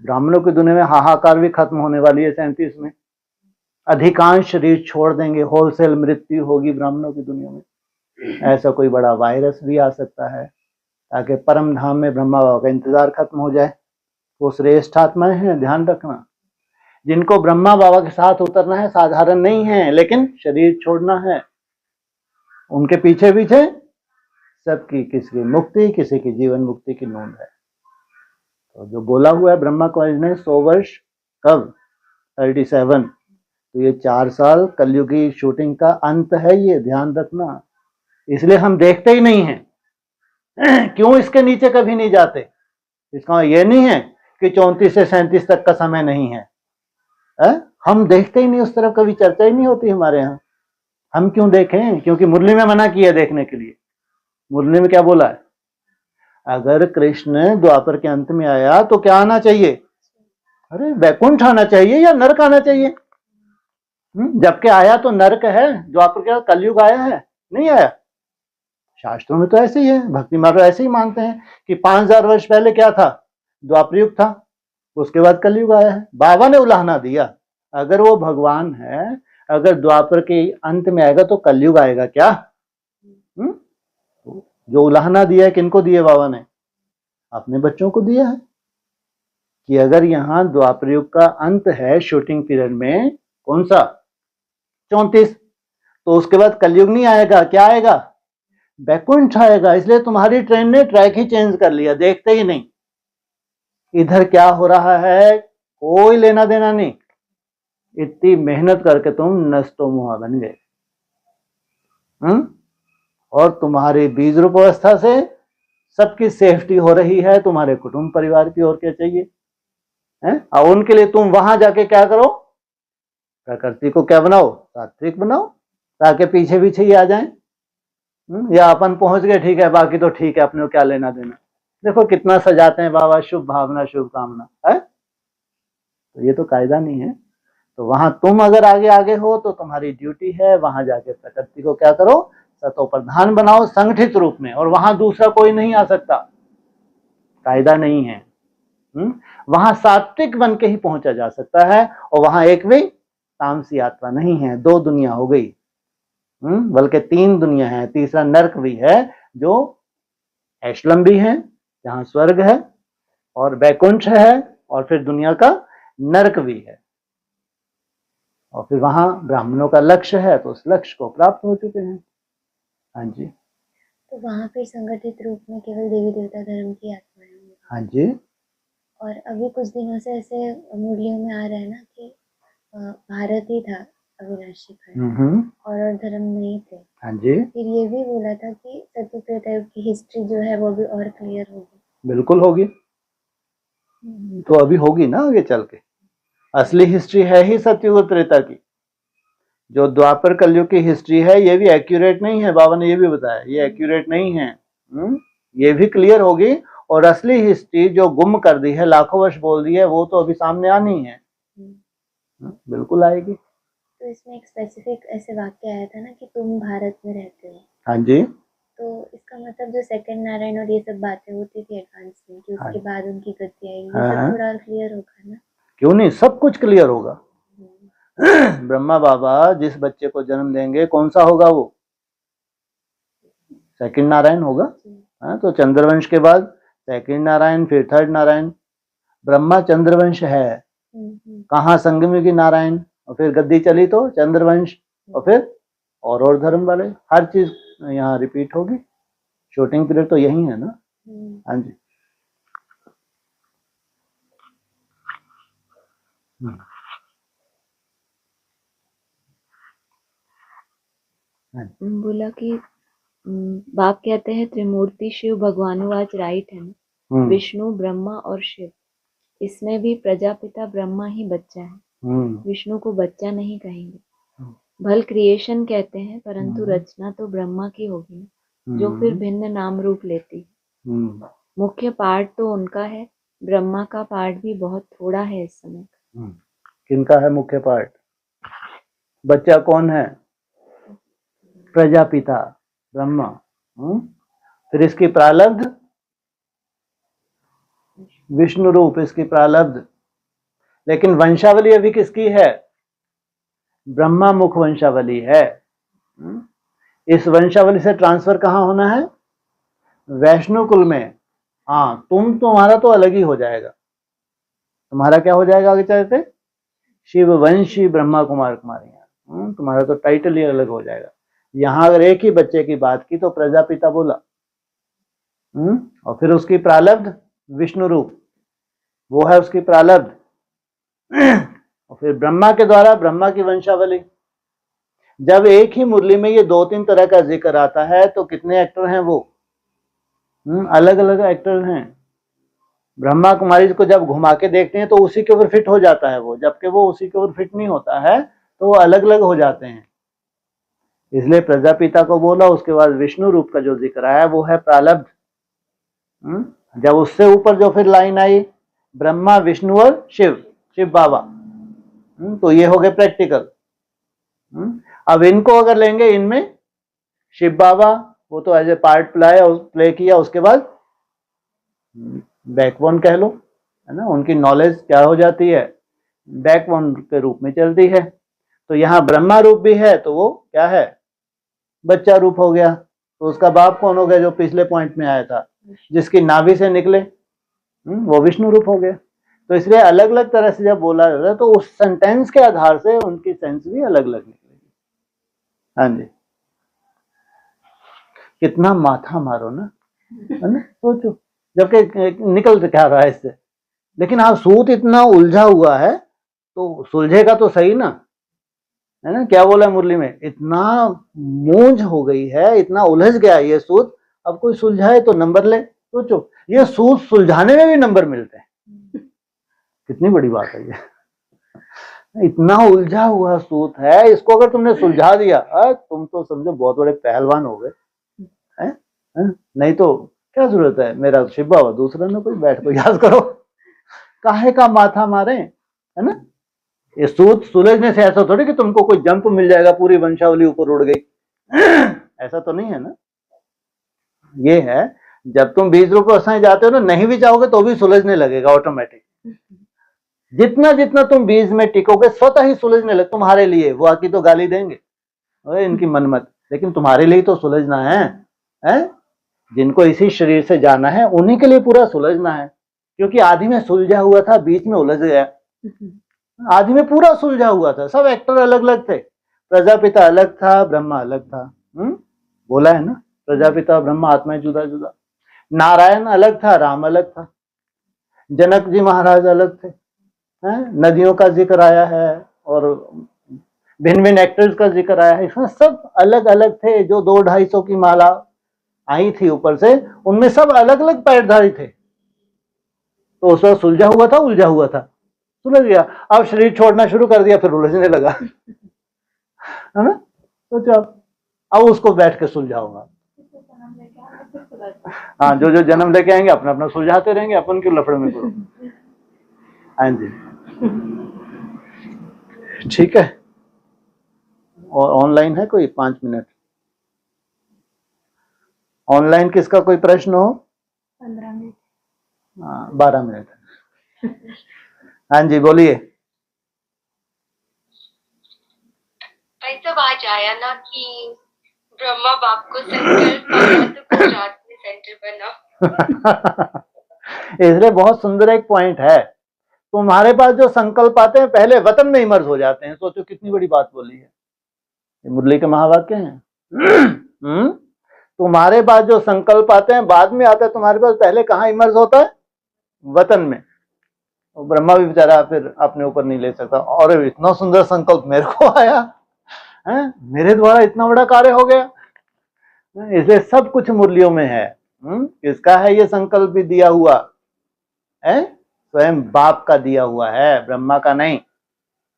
ब्राह्मणों की दुनिया में हाहाकार भी खत्म होने वाली है 37 में। अधिकांश शरीर छोड़ देंगे, होलसेल मृत्यु होगी ब्राह्मणों की दुनिया में। ऐसा कोई बड़ा वायरस भी आ सकता है, ताकि परम धाम में ब्रह्मा बाबा का इंतजार खत्म हो जाए। वो श्रेष्ठ आत्माएं हैं, ध्यान रखना। जिनको ब्रह्मा बाबा के साथ उतरना है साधारण नहीं है, लेकिन शरीर छोड़ना है। उनके पीछे पीछे सबकी, किसी की मुक्ति, किसी की जीवन मुक्ति की नूंद है। तो जो बोला हुआ है ब्रह्मा कुमारी ने 100 वर्ष, कब? 37, तो ये 4 साल कलयुग की शूटिंग का अंत है, ये ध्यान रखना। इसलिए हम देखते ही नहीं हैं। क्यों इसके नीचे कभी नहीं जाते? इसका ये नहीं है कि 34 से 37 तक का समय नहीं है, हम देखते ही नहीं, उस तरफ कभी चर्चा ही नहीं होती हमारे यहाँ। हम क्यों देखें? क्योंकि मुरली में मना किया देखने के लिए। मुरली में क्या बोला है? अगर कृष्ण द्वापर के अंत में आया तो क्या आना चाहिए? अरे वैकुंठ आना चाहिए या नरक आना चाहिए? जबकि आया तो नरक है, द्वापर के कलयुग आया है, नहीं आया। शास्त्रों में तो ऐसे ही है, भक्ति मार्ग ऐसे ही मानते हैं कि 5000 वर्ष पहले क्या था? द्वापर युग था, उसके बाद कलयुग आया है। बाबा ने उलाहना दिया, अगर वो भगवान है, अगर द्वापर के अंत में आएगा तो कलयुग आएगा क्या? जो उलाहना दिया है किनको दिया बाबा ने? अपने बच्चों को दिया है कि अगर यहाँ द्वापर युग का अंत है शूटिंग पीरियड में, कौन सा? 34, तो उसके बाद कलयुग नहीं आएगा, क्या आएगा? वैकुंठ आएगा। इसलिए तुम्हारी ट्रेन ने ट्रैक ही चेंज कर लिया, देखते ही नहीं इधर क्या हो रहा है, कोई लेना देना नहीं। इतनी मेहनत करके तुम नष्टो मुहा बन गए। और तुम्हारी बीज रूप अवस्था से सबकी सेफ्टी हो रही है, तुम्हारे कुटुंब परिवार की, और क्या चाहिए? और उनके लिए तुम वहां जाके क्या करो? प्रकृति को क्या बनाओ? सात्विक बनाओ, ताकि पीछे पीछे ही आ जाए। या अपन पहुंच गए, ठीक है, बाकी तो ठीक है, अपने को क्या लेना देना। देखो कितना सजाते हैं बाबा, शुभ भावना शुभ कामना है, तो ये तो कायदा नहीं है। तो वहां तुम अगर आगे आगे हो तो तुम्हारी ड्यूटी है वहां जाके प्रकृति को क्या करो? सतो प्रधान बनाओ संगठित रूप में, और वहां दूसरा कोई नहीं आ सकता, कायदा नहीं है। वहां सात्विक बन के ही पहुंचा जा सकता है, और वहां एक भी तामसी आत्मा नहीं है। 2 दुनिया हो गई, बल्कि 3 दुनिया है, तीसरा नरक भी है, जो ऐशलम भी है जहां स्वर्ग है, और वैकुंठ है, और फिर दुनिया का नरक भी है। और फिर वहां ब्राह्मणों का लक्ष्य है, तो उस लक्ष्य को प्राप्त हो चुके हैं। हाँ जी। तो वहां पे संगठित रूप में केवल देवी देवता धर्म की आत्माएं होंगी। हाँ जी। और अभी कुछ दिनों से ऐसे मुरलियों में आ रहा है ना कि भारत ही था अविनाशी खंड, और धर्म नहीं थे। हाँ जी। फिर ये भी बोला था कि सत्य त्रेता युग की हिस्ट्री जो है वो भी और क्लियर होगी। बिल्कुल होगी, तो अभी होगी ना आगे चल के। असली हिस्ट्री है ही सत्ययुग त्रेता की। जो द्वापर कलयुग की हिस्ट्री है ये भी एक्यूरेट नहीं है, बाबा ने ये भी बताया, ये एक्यूरेट नहीं है। ये भी क्लियर होगी, और असली हिस्ट्री जो गुम कर दी है, लाखों वर्ष बोल दी है, वो तो अभी सामने आनी है। बिल्कुल आएगी। तो इसमें एक स्पेसिफिक ऐसे वाक्य आया था ना कि तुम भारत में रहते हो। हाँ जी। तो इसका मतलब जो सेकंड नारायण और ये सब बातें होती थी एडवांस में कि हाँ उसके बाद उनकी गति आई, ये हाँ। सब थोड़ा क्लियर होगा ना। क्यों नहीं, सब कुछ क्लियर होगा। हम्म, ब्रह्मा बाबा जिस बच्चे को जन्म देंगे कौन सा होगा वो? सेकंड नारायण होगा। हाँ, तो चंद्रवंश के बाद सेकंड नारायण, फिर थर्ड नारायण। ब्रह्मा चंद्रवंश है। कहाँ? संगम की नारायण, और फिर गद्दी चली तो चंद्रवंश, और फिर और धर्म वाले, हर चीज यहाँ रिपीट होगी। शूटिंग पीरियड तो यही है ना। हाँ जी। बोला कि बाप कहते हैं त्रिमूर्ति शिव भगवानुवाच, राइट है ना, विष्णु ब्रह्मा और शिव, इसमें भी प्रजापिता ब्रह्मा ही बच्चा है, विष्णु को बच्चा नहीं कहेंगे। भल क्रिएशन कहते हैं, परंतु रचना तो ब्रह्मा की होगी ना, जो फिर भिन्न नाम रूप लेती है। मुख्य पार्ट तो उनका है, ब्रह्मा का पार्ट भी बहुत थोड़ा है इस समय। किनका है मुख्य पार्ट? बच्चा कौन है? प्रजापिता ब्रह्मा। फिर इसकी प्रालब्ध विष्णु रूप, इसकी प्रालब्ध। लेकिन वंशावली अभी किसकी है? ब्रह्मा मुख वंशावली है। इस वंशावली से ट्रांसफर कहाँ होना है? वैष्णु कुल में। हाँ, तुम्हारा तो अलग ही हो जाएगा। तुम्हारा क्या हो जाएगा आगे चलते? शिववंशी ब्रह्मा कुमार कुमारियां। तुम्हारा तो टाइटल ही अलग हो जाएगा। यहां अगर एक ही बच्चे की बात की तो प्रजापिता बोला, और फिर उसकी प्रालब्ध विष्णु रूप, वो है उसकी प्रालब्ध। और फिर ब्रह्मा के द्वारा ब्रह्मा की वंशावली। जब एक ही मुरली में ये 2-3 तरह का जिक्र आता है तो कितने एक्टर हैं वो? अलग अलग एक्टर हैं। ब्रह्मा कुमारी को जब घुमा के देखते हैं तो उसी के ऊपर फिट हो जाता है वो, जबकि वो उसी के ऊपर फिट नहीं होता है, तो वो अलग अलग हो जाते हैं। इसलिए प्रजापिता को बोला, उसके बाद विष्णु रूप का जो जिक्र आया वो है प्रालब्ध। जब उससे ऊपर जो फिर लाइन आई ब्रह्मा विष्णु और शिव बाबा, तो ये हो गए प्रैक्टिकल। अब इनको अगर लेंगे, इनमें शिव बाबा वो तो एज ए पार्ट प्ले किया, उसके बाद बैकबोन कह लो, है ना। उनकी नॉलेज क्या हो जाती है? बैकबोन के रूप में चलती है। तो यहाँ ब्रह्मा रूप भी है, तो वो क्या है? बच्चा रूप हो गया। तो उसका बाप कौन हो गया? जो पिछले पॉइंट में आया था, जिसकी नाभि से निकले, वो विष्णु रूप हो गया। तो इसलिए अलग अलग तरह से जब बोला जाता है तो उस सेंटेंस के आधार से उनकी सेंस भी अलग अलग निकलेगी। हाँ जी। कितना माथा मारो ना, है ना, सोचो, जबकि निकल क्या रहा है इससे। लेकिन हाँ, सूत इतना उलझा हुआ है तो सुलझेगा तो सही ना, है ना। क्या बोला मुरली में? इतना मूंझ हो गई है, इतना उलझ गया ये सूत, अब कोई सुलझाए तो नंबर ले। सोचो, ये सूत सुलझाने में भी नंबर मिलते हैं। कितनी बड़ी बात है ये। इतना उलझा हुआ सूत है, इसको अगर तुमने सुलझा दिया, तुम तो समझो बहुत बड़े पहलवान हो गए, हैं? नहीं तो क्या जरूरत है, मेरा शिव बाबा दूसरा ना कोई बैठ को याद करो, काहे का माथा मारे, है ना। ये सूत सुलझने से ऐसा थोड़ी कि तुमको कोई जंप मिल जाएगा, पूरी वंशावली ऊपर उड़ गई, ऐसा तो नहीं है ना। ये है, जब तुम 20 रुपये असाई जाते हो ना, नहीं भी चाहोगे तो भी सुलझने लगेगा ऑटोमेटिक। जितना जितना तुम बीज में टिकोगे स्वतः ही सुलझने लगे तुम्हारे लिए। वो आकी तो गाली देंगे, अरे इनकी मनमत, लेकिन तुम्हारे लिए तो सुलझना है? जिनको इसी शरीर से जाना है उन्हीं के लिए पूरा सुलझना है। क्योंकि आदि में सुलझा हुआ था, बीच में उलझ गया। आदि में पूरा सुलझा हुआ था, सब एक्टर अलग अलग थे। प्रजापिता अलग था, ब्रह्मा अलग था। बोला है ना, प्रजापिता ब्रह्मा आत्मा जुदा जुदा। नारायण अलग था, राम अलग था। जनक जी महाराज अलग थे। नदियों का जिक्र आया है और भिन्न भिन्न एक्टर्स का जिक्र आया है। इसमें सब अलग अलग थे। जो 200-250 की माला आई थी ऊपर से, उनमें सब अलग अलग पैरधारी थे। तो उस वक्त सुलझा हुआ था, उलझा हुआ था, सुलझ गया। अब शरीर छोड़ना शुरू कर दिया, फिर उलझने लगा, है ना। सोचो अब उसको बैठ के सुलझाऊंगा। हाँ, जो जो जन्म लेके आएंगे अपना अपना सुलझाते रहेंगे, अपन क्यों लफड़े में पड़ो। हाँ जी, ठीक है। और ऑनलाइन है कोई? 5 मिनट। ऑनलाइन किसका कोई प्रश्न हो? 15 मिनट। हाँ, 12 मिनट। हाँ जी, बोलिए। भाई साहब आज आया ना कि ब्रह्मा बाप को संकल्प आया तो गुजरात में सेंटर बना। इसलिए बहुत सुंदर एक पॉइंट है। तुम्हारे पास जो संकल्प आते हैं पहले वतन में इमर्ज हो जाते हैं। सोचो कितनी बड़ी बात बोली है। ये मुरली के महावाक्य हैं। तुम्हारे पास जो संकल्प आते हैं बाद में आता है तुम्हारे पास, पहले कहाँ इमर्ज होता है? वतन में। और ब्रह्मा भी बेचारा फिर अपने ऊपर नहीं ले सकता, और इतना सुंदर संकल्प मेरे को आया है, मेरे द्वारा इतना बड़ा कार्य हो गया। इसलिए सब कुछ मुरलियों में है। किसका है ये संकल्प भी दिया हुआ है? स्वयं बाप का दिया हुआ है, ब्रह्मा का नहीं।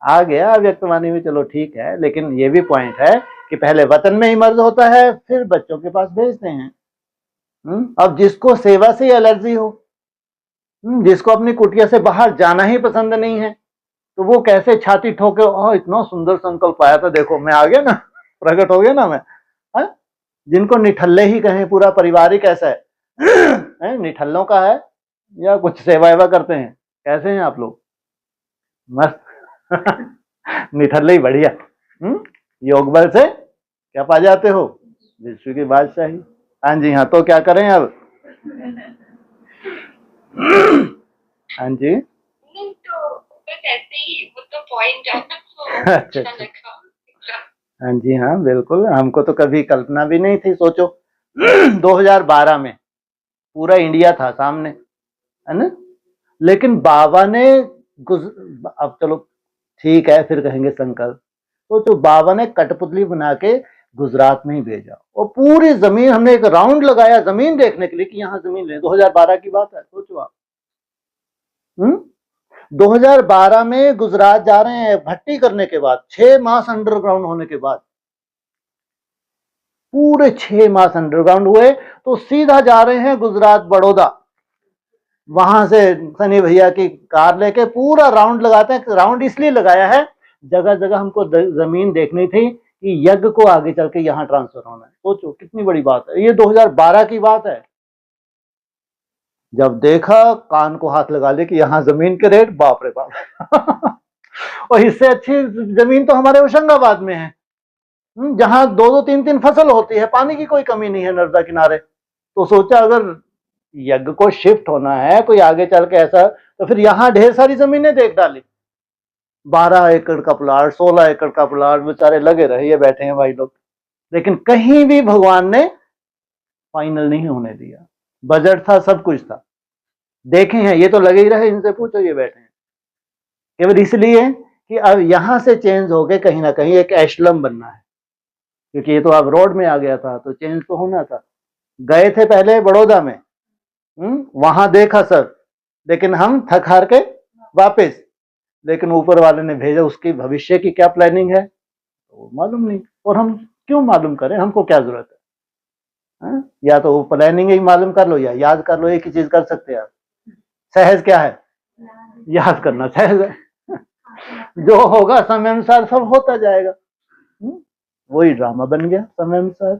आ गया व्यक्तवाणी में, चलो ठीक है, लेकिन ये भी पॉइंट है कि पहले वतन में इमर्ज होता है फिर बच्चों के पास भेजते हैं। अब जिसको सेवा से एलर्जी हो, जिसको अपनी कुटिया से बाहर जाना ही पसंद नहीं है, तो वो कैसे छाती ठोके, इतना सुंदर संकल्प आया था, देखो मैं आ गया ना, प्रकट हो गया ना मैं। है? जिनको निठल्ले ही कहें, पूरा परिवार ही कैसा है? निठल्लों का है या कुछ सेवा वेवा करते हैं? कैसे हैं आप लोग? मस्त। निठल्ले ही बढ़िया। योग बल से क्या पा जाते हो? विश्व की बादशाही। हाँ जी, हाँ, तो क्या करें अब? हाँ जी, तो बस ऐसे ही वो तो पॉइंट है अच्छा अच्छा। हाँ जी, हाँ, बिल्कुल। हमको तो कभी कल्पना भी नहीं थी। सोचो 2012 में पूरा इंडिया था सामने, है ना, लेकिन बाबा ने अब चलो ठीक है, फिर कहेंगे संकल्प। तो बाबा ने कठपुतली बना के गुजरात में ही भेजा, और पूरी जमीन हमने एक राउंड लगाया जमीन देखने के लिए कि यहाँ जमीन ले। 2012 की बात है, सोचो आप। 2012 में गुजरात जा रहे हैं भट्टी करने के बाद, 6 मास अंडरग्राउंड होने के बाद, पूरे 6 मास अंडरग्राउंड हुए, तो सीधा जा रहे हैं गुजरात बड़ौदा। वहां से सनी भैया की कार लेके पूरा राउंड लगाते हैं। राउंड इसलिए लगाया है, जगह जगह हमको जमीन देखनी थी कि यज्ञ को आगे चल के यहाँ ट्रांसफर होना है। सोचो कितनी बड़ी बात है। ये 2012 की बात है। जब देखा, कान को हाथ लगा ले कि यहाँ जमीन के रेट, बाप रे बाप। और इससे अच्छी जमीन तो हमारे होशंगाबाद में है, जहां 2-2, 3-3 फसल होती है, पानी की कोई कमी नहीं है नर्मदा किनारे। तो सोचा अगर यज्ञ को शिफ्ट होना है कोई आगे चल के ऐसा, तो फिर यहाँ ढेर सारी जमीनें देख डाली। 12 एकड़ का प्लाट, 16 एकड़ का प्लाट, बेचारे लगे रहे, ये बैठे हैं भाई लोग, लेकिन कहीं भी भगवान ने फाइनल नहीं होने दिया। बजट था, सब कुछ था, देखे हैं, ये तो लगे ही रहे, इनसे पूछो, ये बैठे हैं। केवल इसलिए कि अब यहां से चेंज होके कहीं ना कहीं एक एशलम बनना है, क्योंकि ये तो अब रोड में आ गया था, तो चेंज तो होना था। गए थे पहले बड़ौदा में, वहां देखा सब, लेकिन हम थक हार के वापस। लेकिन ऊपर वाले ने भेजा, उसकी भविष्य की क्या प्लानिंग है तो मालूम नहीं, और हम क्यों मालूम करें, हमको क्या जरूरत है? या तो प्लानिंग ही मालूम कर लो या याद कर लो, एक ही चीज कर सकते हैं आप। सहज क्या है? याद करना सहज है। जो होगा समय अनुसार सब होता जाएगा। वही ड्रामा बन गया समय अनुसार।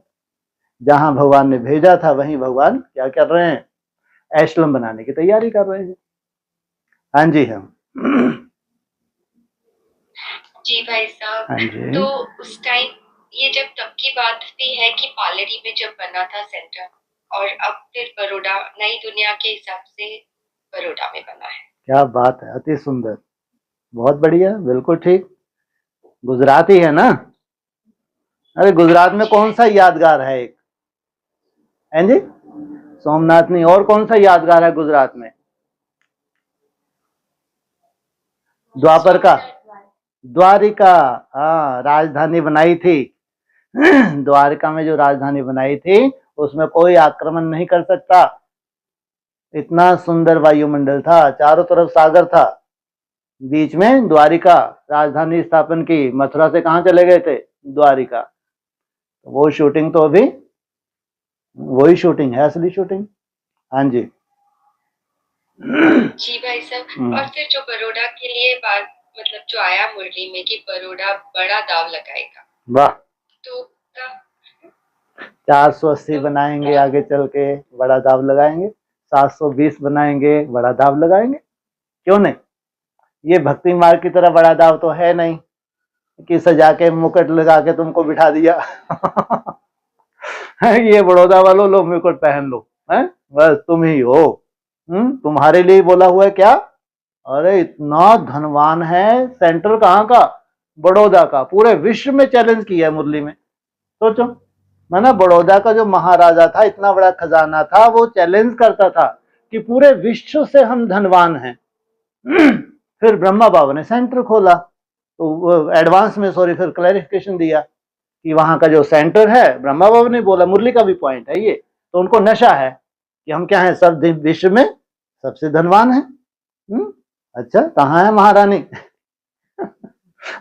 जहां भगवान ने भेजा था वहीं भगवान क्या कर रहे हैं? एशलम बनाने की तैयारी कर रहे हैं। हाँ जी, हम जी भाई साहब। हाँ जी, तो उस टाइम ये जब तब की बात भी है कि पालड़ी में जब बना था सेंटर, और अब फिर बड़ौदा नई दुनिया के हिसाब से बड़ौदा में बना है। क्या बात है, अति सुंदर, बहुत बढ़िया, बिल्कुल ठीक। गुजरात ही है ना? अरे गुजरात में कौन सा यादगार है एक? हैं जी? सोमनाथ नहीं, और कौन सा यादगार है गुजरात में? द्वापर का द्वारिका। हाँ, राजधानी बनाई थी। द्वारिका में जो राजधानी बनाई थी, उसमें कोई आक्रमण नहीं कर सकता। इतना सुंदर वायुमंडल था, चारों तरफ सागर था, बीच में द्वारिका, राजधानी स्थापन की। मथुरा से कहाँ चले गए थे? द्वारिका। वो शूटिंग तो अभी वही शूटिंग है, असली शूटिंग। हाँ जी। जी भाई साहब। और फिर जो बड़ौदा के लिए बात, मतलब जो आया मुरली में कि बड़ौदा बड़ा दाव लगाएगा, वाह। तो 480 बनाएंगे, आगे चल के बड़ा दाव लगाएंगे। 720 बनाएंगे, बड़ा दाव लगाएंगे। क्यों नहीं? ये भक्ति मार्ग की तरह बड़ा दाव तो है नहीं कि सजा के मुकुट लगा के तुमको बिठा दिया। ये बड़ौदा वालों, लो मुकुट पहन लो, हैं? बस तुम ही हो। तुम्हारे लिए बोला हुआ है क्या? अरे इतना धनवान है, सेंटर कहाँ का? बड़ौदा का। पूरे विश्व में चैलेंज किया है मुरली में। सोचो, माना बड़ौदा का जो महाराजा था, इतना बड़ा खजाना था, वो चैलेंज करता था कि पूरे विश्व से हम धनवान हैं। फिर ब्रह्मा बाबा ने सेंटर खोला, तो एडवांस में फिर क्लैरिफिकेशन दिया कि वहां का जो सेंटर है, ब्रह्मा बाबा ने बोला, मुरली का भी पॉइंट है ये, तो उनको नशा है कि हम क्या है, सब विश्व में सबसे धनवान है। अच्छा, कहाँ है महारानी?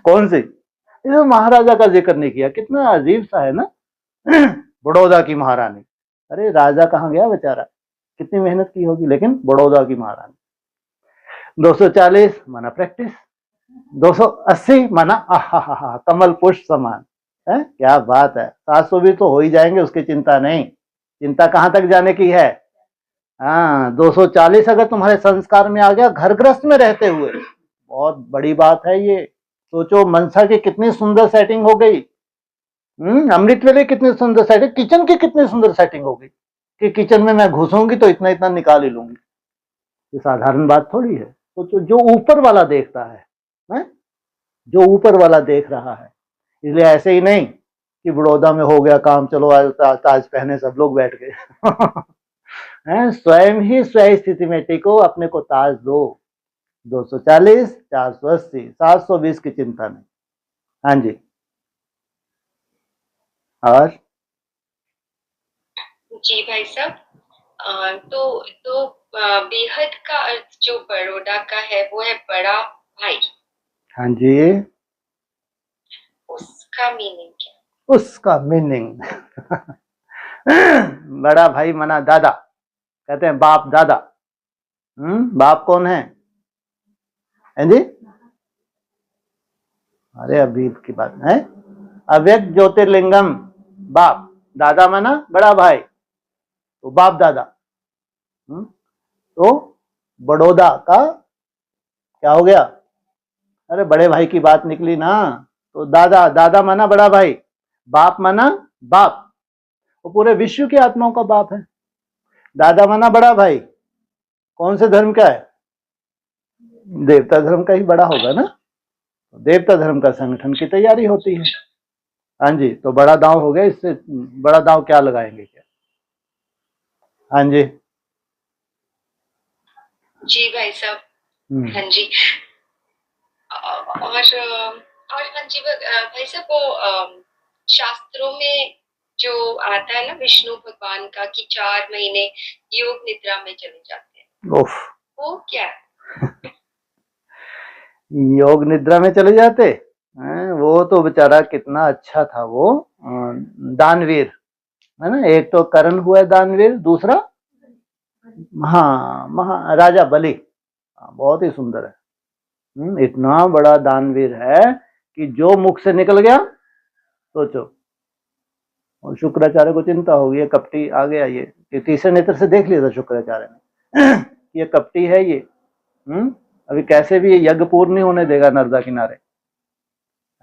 कौन सी? इस महाराजा का जिक्र नहीं किया। कितना अजीब सा है ना। बड़ौदा की महारानी। अरे राजा कहाँ गया बेचारा, कितनी मेहनत की होगी, लेकिन बड़ौदा की महारानी। 240 माना प्रैक्टिस, 280 माना आहा कमल पुष्प समान है। क्या बात है। 700 भी तो हो ही जाएंगे, उसकी चिंता नहीं। चिंता कहाँ तक जाने की है? हाँ, 240 अगर तुम्हारे संस्कार में आ गया, घर गृहस्थ में रहते हुए, बहुत बड़ी बात है ये। सोचो, मनसा की कितनी सुंदर सेटिंग हो गई। अमृत वेले कितनी सुंदर सेटिंग, किचन की कितनी सुंदर सेटिंग होगी कि किचन में मैं घुसूंगी तो इतना इतना निकाल ही लूंगी। ये साधारण बात थोड़ी है। सोचो, जो ऊपर वाला देखता है, जो ऊपर वाला देख रहा है। इसलिए ऐसे ही नहीं कि बड़ौदा में हो गया काम, चलो आज ताज पहने सब लोग बैठ गए। स्वयं ही स्वयं स्थिति में टिको, अपने को ताज दो। 240, 480, 720 की चिंता नहीं। हाँ जी। और जी भाई साहब, तो बेहद का अर्थ जो बड़ौदा का है वो है बड़ा भाई। हाँ जी। उसका मीनिंग क्या? उसका मीनिंग बड़ा भाई मना दादा, कहते हैं बाप दादा। बाप कौन है? जी, अरे अभी की बात है। अव्यक्त ज्योतिर्लिंगम बाप, दादा माना बड़ा भाई, तो बाप दादा। तो बड़ौदा का क्या हो गया? अरे बड़े भाई की बात निकली ना, तो दादा, दादा माना बड़ा भाई, बाप माना बाप, वो पूरे विश्व की आत्माओं का बाप है। दादा माना बड़ा भाई, कौन से धर्म का है? देवता धर्म का ही बड़ा होगा ना। देवता धर्म का संगठन की तैयारी होती है। हाँ जी, तो बड़ा दांव हो गया। इससे बड़ा दांव क्या लगाएंगे क्या? हाँ जी। जी भाई साहब। हाँ जी। और हाँ जी भाई साहब, वो शास्त्रों में जो आता है ना विष्णु भगवान का कि 4 महीने योग निद्रा में चले जाते हैं, वो क्या है? योग निद्रा में चले जाते हैं? वो तो बेचारा कितना अच्छा था वो दानवीर, है ना। एक तो करण हुआ है दानवीर, दूसरा हाँ राजा बलि, बहुत ही सुंदर है। इतना बड़ा दानवीर है कि जो मुख से निकल गया, सोचो। और शुक्राचार्य को चिंता होगी, ये कपटी आ गया, ये तीसरे नेत्र से देख लिया था शुक्राचार्य ने। ये कपटी है ये। अभी कैसे भी ये यज्ञ पूर्ण नहीं होने देगा नर्मदा किनारे।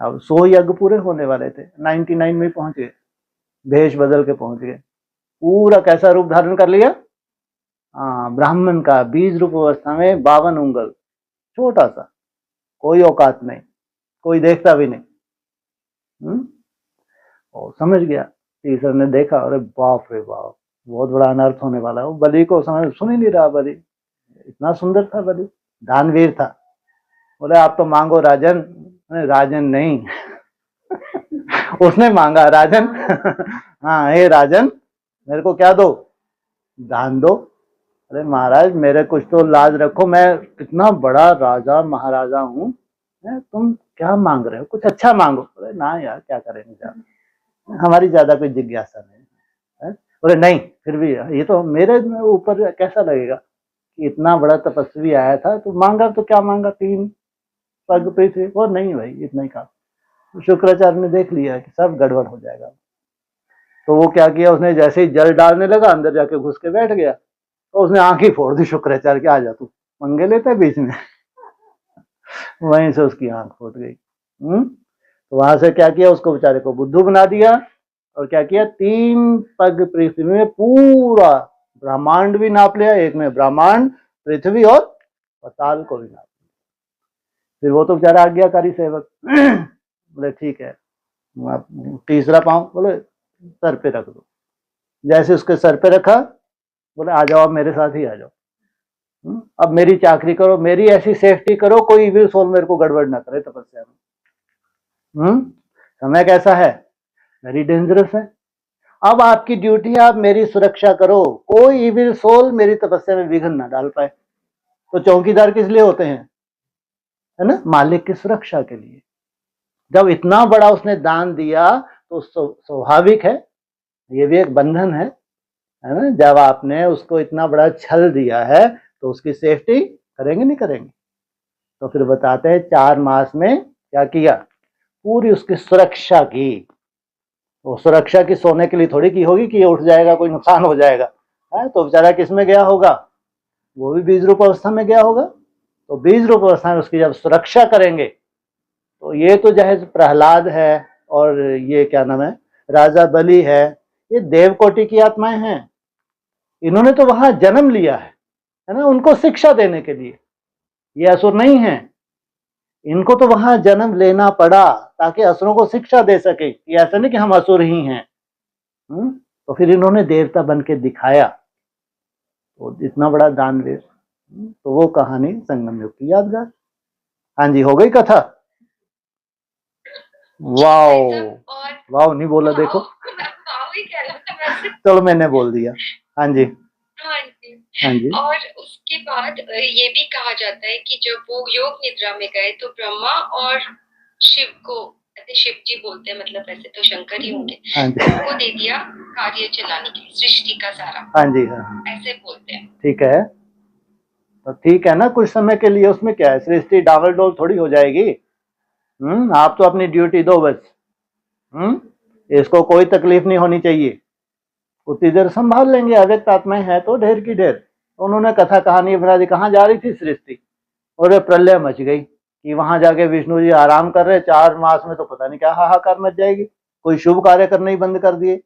अब 100 यज्ञ पूरे होने वाले थे, 99 में पहुंच गए, भेष बदल के पहुंच गए। पूरा कैसा रूप धारण कर लिया? ब्राह्मण का बीज रूप अवस्था में 52 उंगल, छोटा सा, कोई औकात नहीं, कोई देखता भी नहीं। और समझ गया। तीसरे ने देखा, अरे बाप रे बाप, बहुत बड़ा अनर्थ होने वाला है। वो बलि को समझ सुन ही नहीं रहा। बलि इतना सुंदर था, बलि दानवीर था। बोले आप तो मांगो राजन। राजन नहीं। उसने मांगा राजन। हाँ, हे राजन, मेरे को क्या दो? दान दो। अरे महाराज, मेरे कुछ तो लाज रखो, मैं इतना बड़ा राजा महाराजा हूँ, तुम क्या मांग रहे हो? कुछ अच्छा मांगो। अरे ना यार, क्या करेंगे ज्यादा, हमारी ज्यादा कोई जिज्ञासा नहीं। बोले नहीं, फिर भी ये तो मेरे ऊपर कैसा लगेगा कि इतना बड़ा तपस्वी आया था, तो मांगा तो क्या मांगा? 3 स्वर्ग पृथ्वी। और नहीं भाई, इतना ही कहा। शुक्राचार्य ने देख लिया कि सब गड़बड़ हो जाएगा। तो वो क्या किया, उसने जैसे ही जल डालने लगा अंदर जाके घुस के बैठ गया, तो उसने आंख ही फोड़ दी शुक्राचार्य के, आ जा तू पंगे लेता है बीच में। वहीं से उसकी आंख फूट गई। तो वहां से क्या किया, उसको बेचारे को बुद्धू बना दिया, और क्या किया, 3 पग पृथ्वी में पूरा ब्रह्मांड भी नाप लिया, एक में ब्रह्मांड, पृथ्वी और पाताल को भी नाप लिया। फिर वो तो बेचारा आज्ञाकारी सेवक, बोले ठीक है, तीसरा पांव बोले सर पे रख दो। जैसे उसके सर पे रखा, बोले आ जाओ, अब मेरे साथ ही आ जाओ, अब मेरी चाकरी करो, मेरी ऐसी सेफ्टी करो, कोई इविल सोल मेरे को गड़बड़ ना करे तपस्या में। समय कैसा है, वेरी डेंजरस है। अब आपकी ड्यूटी है, आप मेरी सुरक्षा करो, कोई इविल सोल मेरी तपस्या में विघ्न ना डाल पाए। तो चौकीदार किस लिए होते हैं, है ना, मालिक की सुरक्षा के लिए। जब इतना बड़ा उसने दान दिया तो स्वाभाविक है, ये भी एक बंधन है ना। जब आपने उसको इतना बड़ा छल दिया है तो उसकी सेफ्टी करेंगे नहीं करेंगे। तो फिर बताते हैं 4 मास में क्या किया, पूरी उसकी सुरक्षा की। वो सुरक्षा की सोने के लिए थोड़ी की होगी कि ये उठ जाएगा, कोई नुकसान हो जाएगा, है। तो बेचारा किस में गया होगा, वो भी बीज रूप अवस्था में गया होगा। तो बीज रूप अवस्था में उसकी जब सुरक्षा करेंगे, तो ये तो जैसे प्रहलाद है और ये क्या नाम है, राजा बलि है, ये देवकोटि की आत्माएं हैं। इन्होंने तो वहां जन्म लिया है ना, उनको शिक्षा देने के लिए। ये असुर नहीं है, इनको तो वहां जन्म लेना पड़ा ताकि असुरों को शिक्षा दे सके कि ऐसा नहीं कि हम असुर ही हैं। तो फिर इन्होंने देवता बन के दिखाया, तो इतना बड़ा दानवीर। तो वो कहानी संगम युग की यादगार। हाँ जी, हो गई कथा। वाओ वाओ नहीं बोला, देखो चलो मैंने बोल दिया। हाँ जी हाँ जी हाँ जी। और उसके बाद ये भी कहा जाता है कि जब वो योग निद्रा में गए तो ब्रह्मा और शिव को, शिव जी बोलते हैं, मतलब वैसे तो शंकर ही होंगे, हाँ जी उनको दे दिया कार्य चलाने के लिए, सृष्टि का सारा। हाँ जी हाँ, ऐसे बोलते हैं। ठीक है। तो ठीक है ना, कुछ समय के लिए, उसमें क्या है, सृष्टि डावल डोल थोड़ी हो जाएगी। आप तो अपनी ड्यूटी दो बस। इसको कोई तकलीफ नहीं होनी चाहिए, उतनी देर संभाल लेंगे। अव्यक्त आत्माएं हैं तो ढेर की ढेर। उन्होंने कथा कहानी बना दी, कहाँ जा रही थी सृष्टि, और प्रलय मच गई कि वहां जाके विष्णु जी आराम कर रहे, 4 मास में तो पता नहीं क्या हाहाकार मच जाएगी। कोई शुभ कार्य करने ही बंद कर दिए।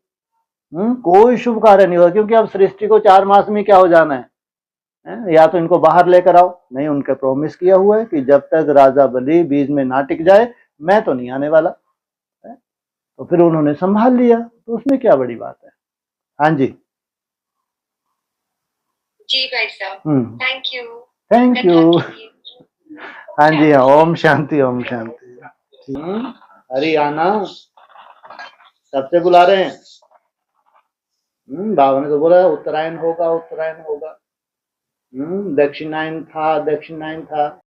कोई शुभ कार्य नहीं हुआ, क्योंकि अब सृष्टि को 4 मास में क्या हो जाना है, या तो इनको बाहर लेकर आओ, नहीं, उनके प्रॉमिस किया हुआ है कि जब तक राजा बलि बीज में ना टिक जाए मैं तो नहीं आने वाला। तो फिर उन्होंने संभाल लिया, तो उसमें क्या बड़ी बात है। हाँ जी जी भाई साहब, थैंक यू। Thank you. हाँ जी हाँ, ओम शांति ओम शांति। हरियाणा सबसे बुला रहे हैं। बाबा ने तो बोला उत्तरायण होगा उत्तरायण होगा। दक्षिणायन था दक्षिणायन था।